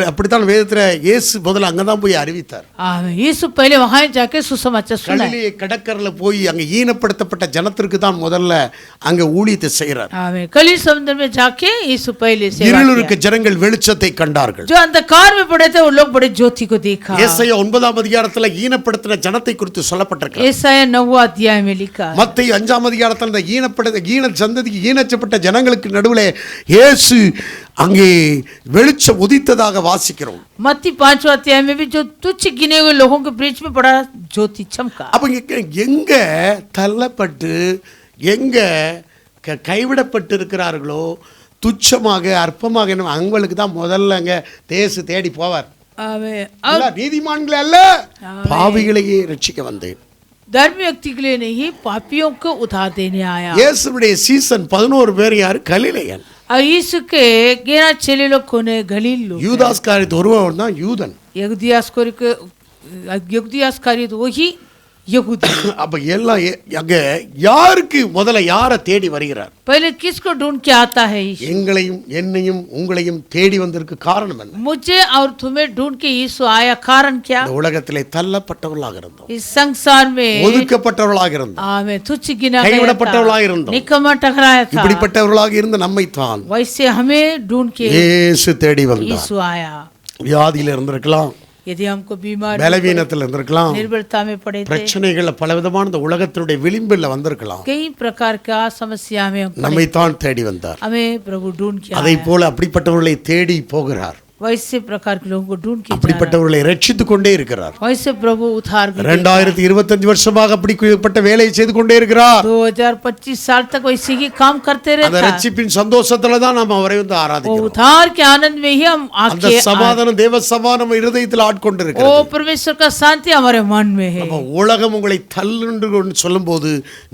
அப்படித்தான் வேதத்துல இயேசு முதல்ல அங்கதான் போய் அறிவித்தார். यीशु पहले वहाँ जाके सुसमाचार सुना. கலிலேய கடற்கரையில போய் அங்க ஈனப்படுத்தப்பட்ட ஜனத்திற்கு தான் முதல்ல அங்க ஊழியத்தை செய்கிறார். गलील समुद्र में जाके यीशु पहले सेवा இருளுக்கு किया. ஜனங்கள் வெளிச்சத்தை கண்டார்கள். जो अंधकार में पड़े थे वो लोग बड़े ज्योति को देखा. ஏசாயா 9ஆம் அதிகாரத்துல ஈனப்படுத்தின ஜனத்தை குறித்து சொல்லப்பட்டிருக்கு. ஏசாயா 9 अध्याय में लिखा. மத்தேயு 5ஆம் அதிகாரத்துல இந்த ஈன சந்ததிக்கு ஈனச்சப்பட்ட ஜனங்களுக்கு நடுவுல இயேசு அங்கே வெளிச்சம் உதித்ததாக வாசிக்கிறோம். मत्ती 5 अध्याय में भी जो तुच्छ गिने हुए लोगों के बीच में बड़ा ज्योति चमका. அப்ப எங்க தள்ளப்பட்டு எங்க கைவிடப்பட்டு இருக்கிறார்களோ துச்சமாக அற்பமாக அவங்களுக்கு தான் முதல்ல அங்க தேசு தேடி போவார். நீதிமான்களை அல்ல பாவிகளையே ரட்சிக்க வந்தேன். धर्म व्यक्ति के लिए नहीं, पापियों को उधार देने आया. இயேசுவுடைய சீசன் 11 பேர் யாரு? கலிலேயன். और यीशु के 11 चेले लोग कौन है? गलील लोग. யூதாஸ்காரியத் ஒருவன் தான் யூதன். यहूदियास्कारियत वही यहूदी. அப்ப எல்லாம் அங்க யாருக்கு முதல்ல யாரை தேடி வருகிறார்? पहले किसको ढूंढ के आता है यीशु? எங்களையும் என்னையும் உங்களையும் தேடி வந்திருக்கு காரணம் என்ன? मुझे और तुम्हें ढूंढ के यीशु आया. कारण क्या? இந்த உலகத்திலே தள்ளப்பட்டவர்களாக இருந்தோம், इस संसार में ஒதுக்கப்பட்டவர்களாக இருந்தோம், तुच्छ गिना गया கைவிடப்பட்டவர்களாக था, இருந்தோம், निकम्मा ठहराया था. இப்படிப்பட்டவர்களாக இருந்த நம்மை தான் वैसे हमें ढूंढ के இயேசு தேடி வந்தார். यीशु आया. வியாதியில இருந்திருக்கலாம், यदि हमको बीमार பலவீனத்தில் இருந்திருக்கலாம், निर्बलता में पड़े थे, பிரச்சனைகள் பலவிதமான இந்த உலகத்தினுடைய விளிம்பில் வந்திருக்கலாம், कई प्रकार का समस्या में हम நம்மை தான் தேடி வந்தார். हमें प्रभु ढूंढ के அதை आया. போல அப்படிப்பட்டவர்களை தேடி போகிறார். वैसे प्रकार के लोगों को ढूंढ के जा रहा है. அப்படிப்பட்டவர்களை ரட்சித்துக் கொண்டே இருக்கிறார். वैसे प्रभु उद्धार भी 2025 வருஷமாக அப்படிப்பட்ட வேலையை செய்து கொண்டே இருக்கிறார். 2025 साल तक वैसे ही काम करते அந்த रहता. ரட்சிப்பின் சந்தோஷத்துல தான் நாம அவரை வந்து वो ஆராதிக்கிறோம். उद्धार के आनंद में ही हम அந்த आके சமாதானம் தேவ சமாதானம் இருதயத்தில் ஆட்கொண்டு वो இருக்கிறது. परमेश्वर का शांति हमारे मन में है. அப்ப உலகம் உங்களை தள்ளுண்டு சொல்லும்போது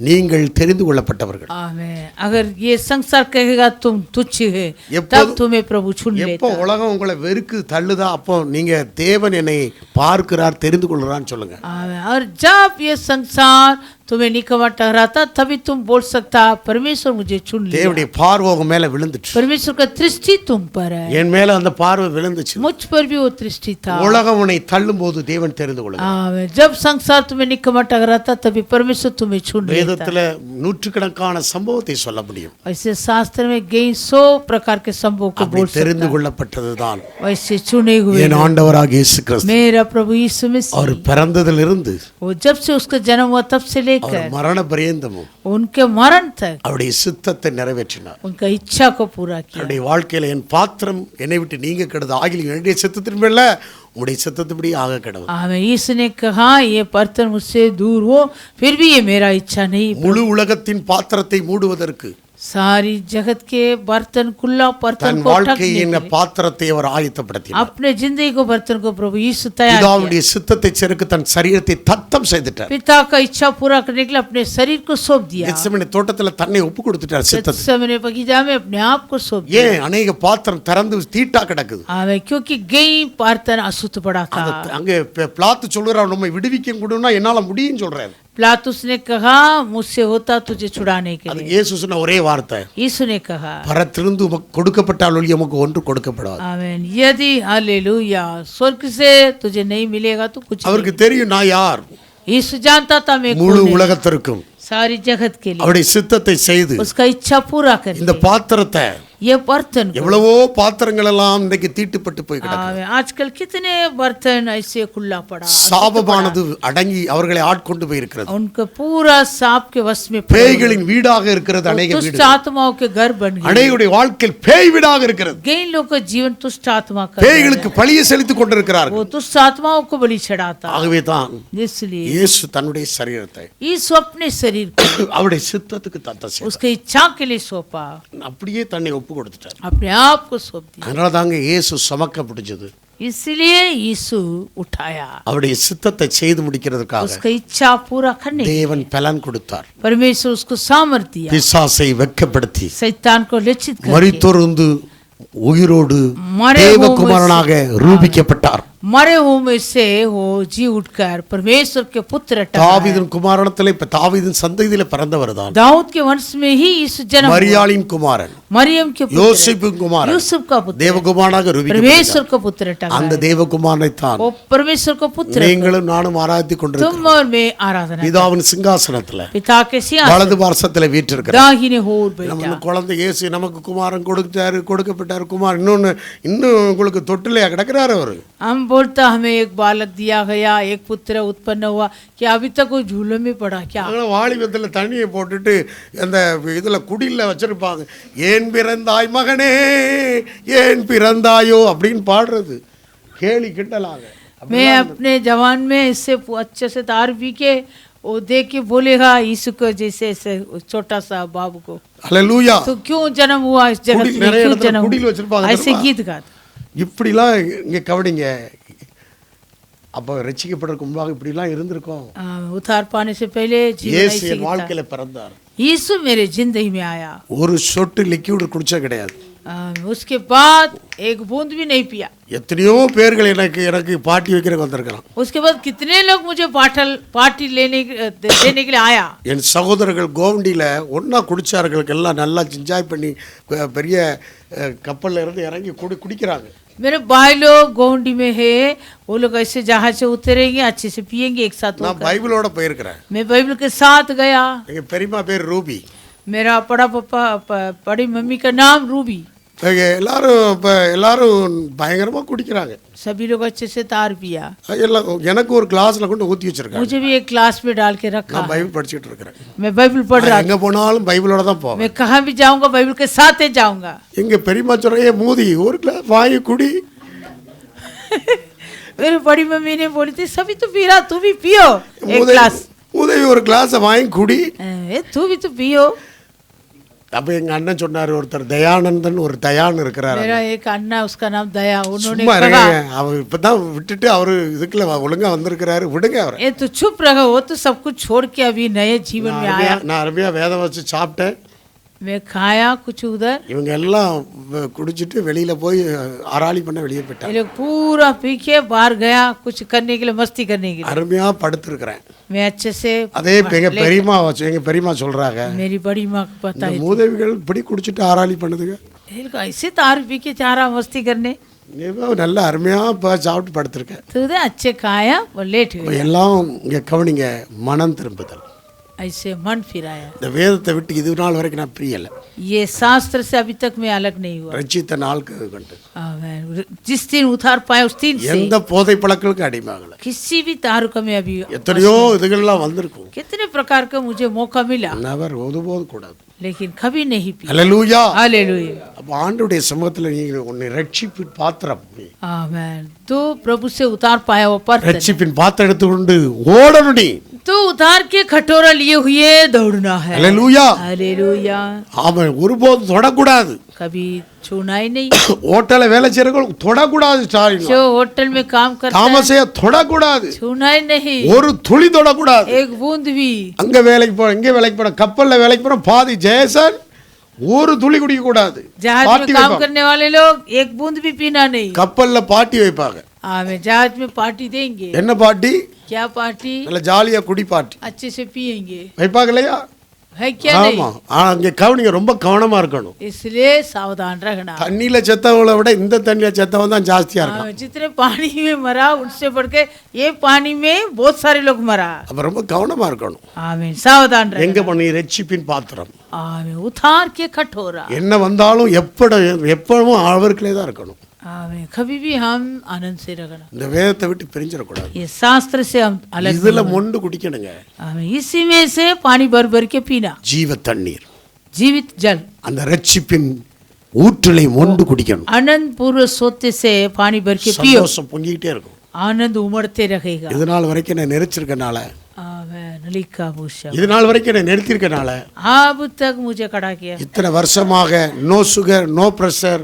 நீங்கள் தெரிந்து கொள்ளப்பட்டவர்கள். आमीन. अगर ये संसार कहेगा तुम तुच्छ है, तब तुम्हें प्रभु चुन எப்போ लेता. உலகம் உங்களை வெறுக்கு தள்ளுதா அப்போ நீங்க தேவன் என்னை பார்க்கிறார் தெரிந்து கொள்கிறான்னு சொல்லுங்க. आमीन. और जब ये संसार तुम्हें निकम्मा ठहराता तभी तुम बोल सकता परमेश्वर मुझे चुन लिया. தேவனுடைய பார்வை உங்க மேல விழுந்துச்சு. परमेश्वर का दृष्टि तुम पर है. என் மேல அந்த பார்வை விழுந்துச்சு. मुझ पर भी वो दृष्टि था. உலகம் உன்னை தள்ளும்போது தேவன் தெரிந்து கொள்கிறார். आमीन. जब संसार तुम्हें निकम्मा ठहराता तभी परमेश्वर तुम्हें चुन लेता. வேதத்துல நூற்றுக்கணக்கான சம்பவத்தை சொல்ல முடியும். वैसे शास्त्र में कई 100 प्रकार के संभव को बोल தெரிந்து सकता. கொள்ளப்பட்டதுதான் वैसे चुने हुए என் ஆண்டவராகிய இயேசு கிறிஸ்து. मेरा प्रभु यीशु मसीह. அவர் பிறந்ததிலிருந்து वो जब से उसका जन्म हुआ तब से அவர் लेकर மரண பரியந்தமும் उनके मरण तक அவருடைய சித்தத்தை நிறைவேற்றினார். उनका इच्छा को पूरा किया. அவருடைய வாழ்க்கையில என் பாத்திரம் என்னை விட்டு நீங்க கிடது ஆகிலும் என்னுடைய சித்தத்தின் மேல உங்களுடைய சித்தத்தின்படி ஆக கிடவு. आमीन. यीशु ने कहा ये बर्तन मुझसे दूर हो, फिर भी ये मेरा इच्छा नहीं. முழு உலகத்தின் பாத்திரத்தை மூடுவதற்கு सारी जगत के बर्तन खुला बर्तन தன் को ढकने வாழ்க்கையின் के लिए பாத்திரத்தை அவர் ஆயத்தப்படுத்தினார். अपने जिंदगी को बर्तन को प्रभु यीशु तैयार किया. பிதாவுடைய சித்தத்தை செருக்கு தன் சரீரத்தை தத்தம் செய்துட்டார். पिता का इच्छा पूरा करने के लिए अपने शरीर को सौंप दिया. கெத்செமனே தோட்டத்துல தன்னை ஒப்பு கொடுத்துட்டார் சித்தத்தை. गethसेमने बगीचा में अपने आप को सौंप दिया. ஏன் அநேக பாத்திரம் திறந்து தீட்டா கிடக்குது. आमीन. क्योंकि कई बर्तन अशुद्ध पड़ा था. அங்க பிலாத்து சொல்றார் நம்மை விடுவிக்க கூடனா என்னால முடியும்னு சொல்றாரு. पिलातुस ने कहा मुझसे होता तुझे छुड़ाने के அது लिए. இயேசு சொன்ன ஒரே வார்த்தை, यीशु ने कहा பரத்திலிருந்து உமக்கு கொடுக்கப்பட்டால் ஒழிய உமக்கு ஒன்று கொடுக்கப்படாது. आमीन. यदि हालेलुया स्वर्ग से तुझे नहीं मिलेगा तो कुछ அவருக்கு नहीं. தெரியும் நான் யார். यीशु जानता था मैं முழு कौन है. உலகத்திற்கும் सारी जगत के लिए அவருடைய சித்தத்தை செய்து उसका इच्छा पूरा कर இந்த பாத்திரத்தை ये बर्तन को। எவ்வளவோ பாத்திரங்கள் எல்லாம் இன்றைக்கு தீட்டுப்பட்டு போய் கிடக்கு. आजकल कितने बर्तन ऐसे खुला पड़ा, சாபமானது அடங்கி அவர்களை ஆட்கொண்டு போய் இருக்கிறது. उनका पूरा सांप के वश में, பேய்களின் வீடாக இருக்கிறது அநேக दुष्ट வீடுகள். आत्माओं के घर बन गए, அநேகருடைய வாழ்க்கையில் பேய் வீடாக இருக்கிறது. कई लोगों का जीवन दुष्ट आत्मा का, பேய்களுக்கு பழியை செலுத்திக் கொண்டிருக்கிறார்கள். वो दुष्ट आत्माओं को बलि चढ़ाता। ஆகவே தான் इसलिए இயேசு தன்னுடைய சரீரத்தை यीशु अपने शरीर को அவருடைய சித்தத்துக்கு தத்த செய்தார். उसके इच्छा के लिए सौंपा, அப்படியே தன்னை ஒப்பு கொடுத்துட்டார். अपने आप को सौंप दिया। அதனால தாங்க இயேசு சுமக்கப்படுச்சது. इसलिए यीशु उठाया, அவருடைய சித்தத்தை செய்து முடிக்கிறதுக்காக उसका इच्छा पूरा करने, தேவன் பலன் கொடுத்தார். परमेश्वर उसको सामर्थ्य दिया, பிசாசை வெட்கப்படுத்தி शैतान को लज्जित करके, மரித்தொருந்து உயிரோடு மறை தேவகுமாரனாக ரூபிக்கப்பட்டார். मरे हुए में से वो जी उठकर परमेश्वर के पुत्र ठहराया। தாவீதின் குமாரனத்திலே தாவீதின் சந்ததியிலே பிறந்தவர் தான். दाऊद के वंश में ही यीशु जन्म हुआ। மரியாளின் குமாரன், मरियम के पुत्र, யோசேப்பின் குமாரன், यूसुफ का पुत्र, தேவகுமாரனாக परमेश्वर ரூபிக்கப்பட்டார். का पुत्र அந்த ठहराया। தேவகுமாரனை தான் वो परमेश्वर का पुत्र, நீங்களும் நானும் ஆராதித்துக் கொண்டிருக்கிறோம். तुम और मैं आराधना, பிதாவின் சிங்காசனத்துல पिता के सिंहासन வலது பார்சத்துல வீற்றிருக்கிறார். दाहिने होर நம்ம बैठा। குழந்தை இயேசு நமக்கு குமாரன் கொடுக்கப்பட்டார் குமார் இன்னும் உங்களுக்கு தொட்டிலையா கிடக்கிறார் அவரு. हम बोलता हमें एक बालक दिया गया, एक पुत्र उत्पन्न हुआ, क्या अभी तक वो झूले में पड़ा क्या? வாலிபத்துல தண்ணியை போட்டுட்டு அந்த இதுல குடியில வச்சிருப்பாங்க, ஏன் பிறந்தாய் மகனே ஏன் பிறந்தாயோ அப்படின்னு பாடுறது கேலி கிண்டலாங்க. मैं अपने जवान में इससे अच्छे से तार पी के वो देख के बोलेगा यीशु को, जैसे ऐसे छोटा सा बाबू को, அல்லேலூயா. तो क्यों जन्म हुआ इस जगत कुड़ी- में, நிறைய क्यों இடத்துல जन्म குடியில் வச்சிருப்பாங்க हुआ? ऐसे தெரியுமா? गीत गाते। இப்படிலாம் இங்க கவனிங்க. அப்போ ரட்சிக்கப்படுறதுக்கு முன்பாக இப்படிலாம் இருந்திருக்கோம். उद्धार पाने से पहले जीवन இயேசு ऐसे என் ही था। வாழ்க்கையில பிறந்தார். यीशु मेरे जिंदगी में आया, ஒரு சொட்டு லிக்விட் குடிச்சா கிடையாது. उसके बाद एक बूंद भी नहीं पिया। எத்தனையோ பேர்கள் எனக்கு பாட்டி வைக்கிறதுக்கு வந்திருக்கலாம். उसके बाद कितने लोग मुझे पार्टी देने के लिए आया। என் சகோதரர்கள் கோவண்டியில் ஒன்றா குடிச்சார்கள், எல்லாம் நல்லா என்ஜாய் பண்ணி பெரிய கப்பலில் இருந்து இறங்கி குடிக்கிறாங்க. मेरे भाई लोग गोंडी में है, वो लोग ऐसे जहाज से उतरेंगे, अच्छे से पियेंगे एक साथ நான் होकर। பைபிளோட போயிருக்கிறேன். मैं बाइबल के साथ गया। எங்கள் பெரியம்மா பேர் ரூபி. मेरा बड़ा पापा बड़ी मम्मी का नाम रूबी। எல்லாரும் பயங்கரமாக குடிக்கிறாங்க. सभी लोग अच्छे से तार पिया। எல்லாம் எனக்கு ஒரு கிளாஸில் கொண்டு ஊற்றி வச்சிருக்காங்க. मुझे भी एक क्लास में डाल के रखा। நான் பைபிள் படிச்சுட்டு இருக்கிறேன். मैं बाइबल पढ़ रहा था। எங்கே போனாலும் பைபிளோட தான் போவேன். मैं कहाँ भी जाऊंगा बाइबल के साथ ही जाऊंगा। எங்கள் பெரியம்மா சொல்கிறேன், மூதி ஒரு கிளாஸ் வாங்கி குடி. मेरी बड़ी मम्मी ने बोली थी सभी तो पी रहा, तू भी पियो एक ग्लास। உதவி ஒரு கிளாஸை வாங்கி குடி. तू भी तो पियो। அப்போ எங்கள் அண்ணன் சொன்னார், ஒருத்தர் தயானந்தன் ஒரு தயான் இருக்கிறார். मेरा एक अन्ना, उसका नाम दया, उन्होंने சும்மா कहा இருங்க, அவர் இப்பதான் விட்டுட்டு அவரு இதுக்குள்ள ஒழுங்கா வந்திருக்கிறாரு, விடுங்க அவரை. ये तो चुप रहो, वो तो सब कुछ छोड़ के अभी नए जीवन में आया। நான் அருமையா வேதம் வச்சு சாப்பிட்டேன். मैं खाया कुछ उधर, இவங்க எல்லாம் குடிச்சிட்டு வெளியில போய் அராளி பண்ண வெளியே ये போயிட்டாங்க. लोग पूरा पी के बाहर गया कुछ करने के लिए, मस्ती करने के लिए। அருமையா படுத்திருக்கிறேன். मैं अच्छे से அதே எங்க பெரியம்மா சொல்றாங்க, मेरी बड़ी माँ को पता இந்த है மூதேவிகள் இப்படி குடிச்சிட்டு ஆராளி பண்ணுதுங்க. ये लोग ऐसे तार पी के जा रहा मस्ती करने। நல்ல அருமையா சாப்பிட்டு படுத்திருக்கேன். तो उधर अच्छे खाया और लेट இப்ப गया। எல்லாம் இங்க கவனிங்க, மனம் திரும்புதல். ऐसे मन फिराया। இந்த வேதத்தை விட்டு இது நாள் வரைக்கும் நான் பிரியல. ये शास्त्र से अभी तक मैं अलग नहीं हुआ। ரட்சித்த நாளுக்கு கண்டு मैं जिस दिन उतार पाया उस दिन से எந்த போதை பழக்கங்களுக்கு அடிமையாகல. किसी भी तारुक में अभी எத்தனையோ இதுகள்லாம் வந்திருக்கும். कितने प्रकार का मुझे मौका मिला, நவர் ஒதுபோது கூடாது. लेकिन कभी नहीं पी। அல்லேலூயா. हालेलुया। அப்ப ஆண்டவருடைய சமூகத்துல நீங்க உன்னை ரட்சிப்பின் பாத்திரம், आमेन। तो प्रभु से उतार पाया वो पर ரட்சிப்பின் பாத்திரம் எடுத்துக்கொண்டு ஓடணும் நீ. तो उतार के कटोरा लिए हुए दौड़ना है। அல்லேலூயா. हालेलुया। அவன் ஒருபோதும் தொடக்கூடாது. कभी छूना ही नहीं। ஹோட்டல்ல வேலை செய்யறவங்க தொடக்கூடாது. ஸ்டாலின் जो होटल में काम करता है தாமசைய தொடக்கூடாது. छूना ही नहीं, ஒரு துளி தொடக்கூடாது. एक बूंद भी। அங்க வேலைக்கு போற, இங்க வேலைக்கு போற, கப்பல்ல வேலைக்கு போற பாதி ஜெயசன் ஒரு துளி குடிக்க கூடாது. जहाज में काम करने वाले लोग एक बूंद भी पीना नहीं। கப்பல்ல பாட்டி வைப்பாங்க. हमें जहाज में पार्टी देंगे। என்ன பாட்டி? क्या पार्टी? நல்ல ஜாலியா குடி பாட்டி अच्छे से पियेंगे। வைப்பாங்க இல்லையா? है क्या ஆமா नहीं? அங்க கவனிங்க, ரொம்ப கவனமா இருக்கணும். इसलिए सावधान रहना। தண்ணியில செத்தவங்களை விட இந்த தண்ணியில செத்தவன் தான் ஜாஸ்தியா இருக்கான். जितने पानी में मरा उनसे बढ़ के ये पानी में बहुत सारे लोग मरा। அப்ப ரொம்ப கவனமா இருக்கணும். आमीन, सावधान रहना। எங்க பண்ணி ரட்சிப்பின் பாத்திரம். आमीन, उतार के कटोरा। என்ன வந்தாலும் எப்பவும் அவருக்குள்ளே தான் இருக்கணும். आमीन, कभी भी हम आनंद से रहना। இந்த வேதத்தை விட்டு பிரிஞ்சிடக்கூடாது. ये शास्त्र से हम अलग இதுல नहीं होना। மொண்டு குடிக்கணுங்க. आमीन, इसी में से पानी भर भर के पीना। ஜீவ தண்ணீர், जीवित जल, அந்த ரட்சிப்பின் ஊற்றிலை மொண்டு குடிக்கணும். आनंद पूर्व सोते से पानी भर के पियो। சந்தோஷம் பொங்கிட்டே இருக்கும். आनंद उमड़ते रहेगा। இது நாள் வரைக்கும் நான் நெரிச்சிருக்கனால, आमीन, लिखा भूषा। இது நாள் வரைக்கும் நான் நிறுத்திருக்கனால, अब तक मुझे खड़ा किया। இத்தனை வருஷமாக நோ சுகர் நோ ப்ரெஷர்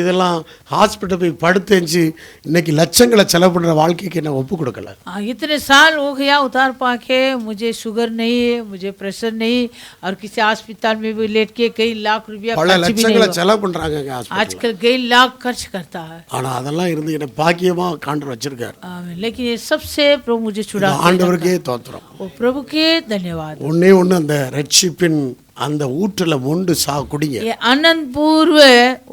இதெல்லாம் ஹாஸ்பிட்டல் போய் படுத்துச்சு இன்னைக்கு லட்சங்களை செலவு பண்ணுற வாழ்க்கைக்கு நான் ஒப்பு கொடுக்கல. इतने साल हो गया उतार पाके, मुझे शुगर नहीं है, मुझे प्रेशर नहीं, और किसी अस्पताल में भी लेट के कई लाख रुपया பல खर्च भी नहीं லட்சங்களை हुआ। செலவு பண்றாங்க ஹாஸ்பிட்டல். आजकल कई लाख खर्च करता है। ஆனா அதெல்லாம் இருந்து என்ன பாக்கியமா காண்டர் வச்சிருக்காரு. आमीन, लेकिन ये सबसे प्रभु मुझे छुड़ा இந்த ஆண்டவருக்கே தோத்திரம். वो प्रभु के धन्यवाद। ஒண்ணே ஒண்ணு, அந்த ரட்சிப்பின் அந்த ஊற்றுல மொண்டு குடிங்க. ये आनंद पूर्व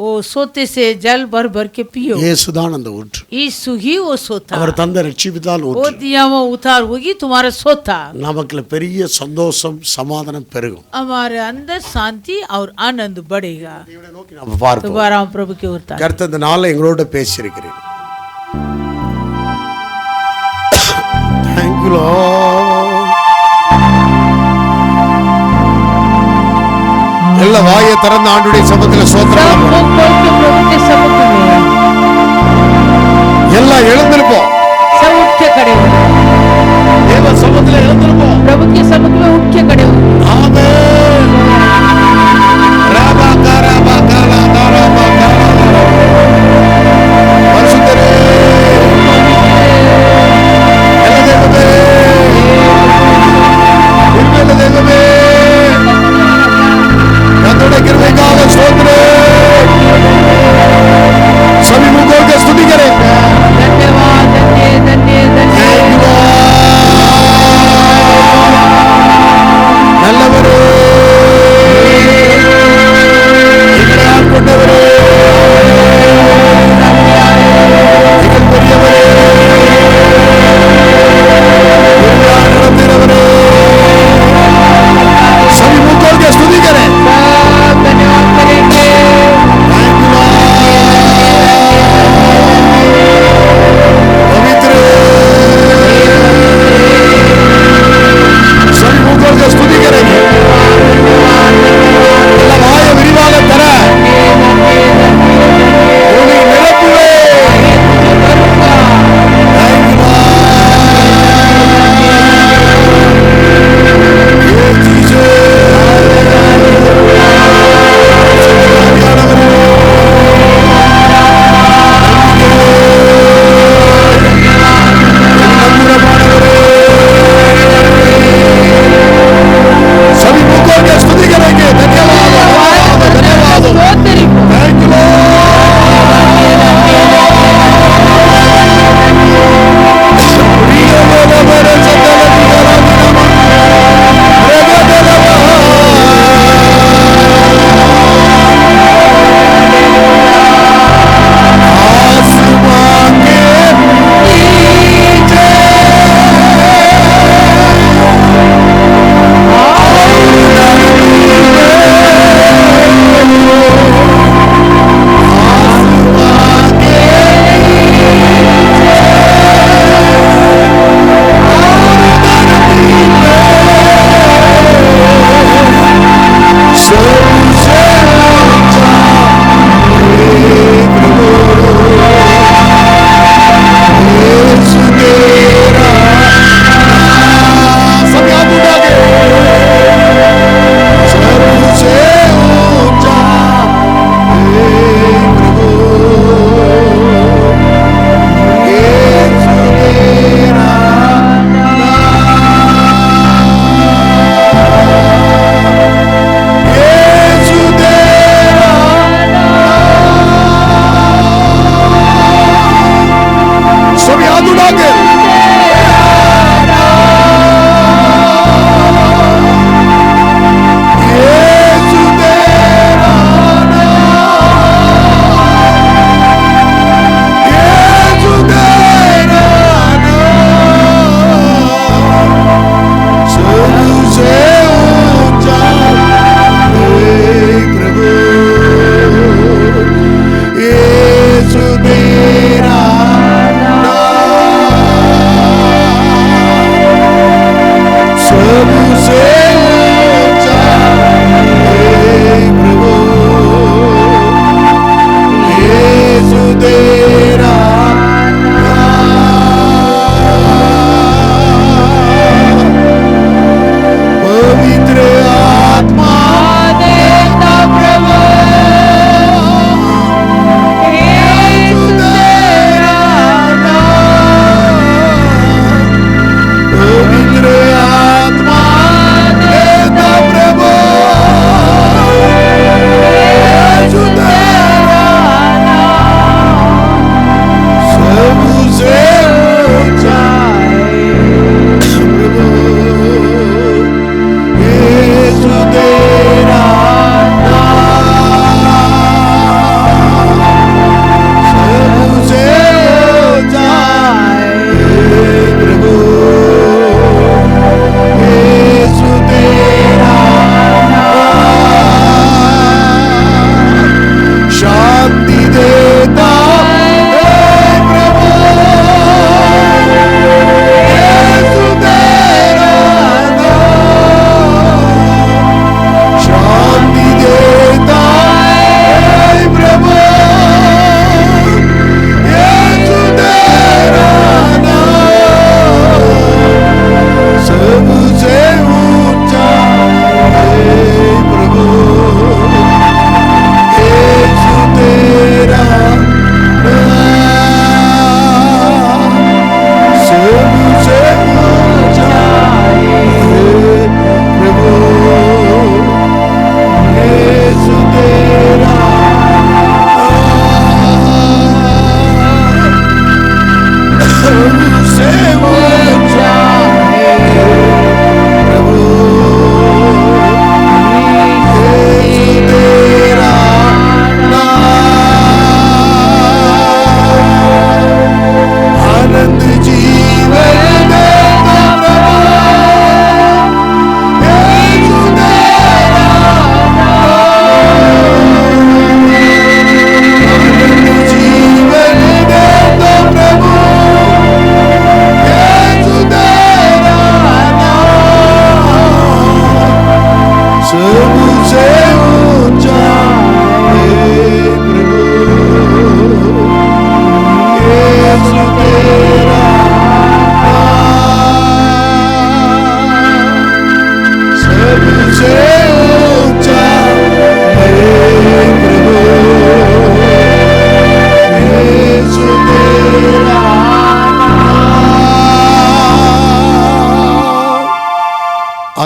वो सोते से जल भर भर के पियो। இயேசுதான் அந்த ஊற்று. यीशु ही वो सोता। அவர் தந்த ரட்சிப்புதான் वो ஊற்று. दिया वो उतार होगी तुम्हारा सोता। நமக்குள்ள பெரிய சந்தோஷம் சமாதானம் பெருகும். हमारे अंदर शांति और आनंद बढ़ेगा। நம்ம பார்ப்போம். दोबारा हम प्रभु के उतार। கர்த்தர் இந்த நாள்ல எங்களோட பேசியிருக்கிறேன். Thank you Lord. எல்லா வாயை திறந்த ஆண்டுடைய சமூகத்துல சோத்திரம். सब मुंह खोल के प्रभु के समुख में எல்லாம் எழுந்திருப்போம். सब उठ के खड़े हो। தேவ சமூகத்துல எழுந்திருப்போம். प्रभु के समुख में उठ के खड़े हो। ஆமென். ராபாகாராபாகாலா தாராபாகாலா. பரிசுத்தரே, எல்லா தேவமே, உண்மையுள்ள தேவமே, கர்த்தருடைய கிருபைக்காக ஸ்தோத்திரம்.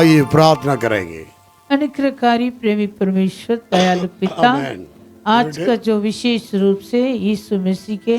आइए प्रार्थना करेंगे। अनुग्रहकारी प्रेमी परमेश्वर दयालु पिता, आमेन। आज का जो विशेष रूप से यीशु मसीह के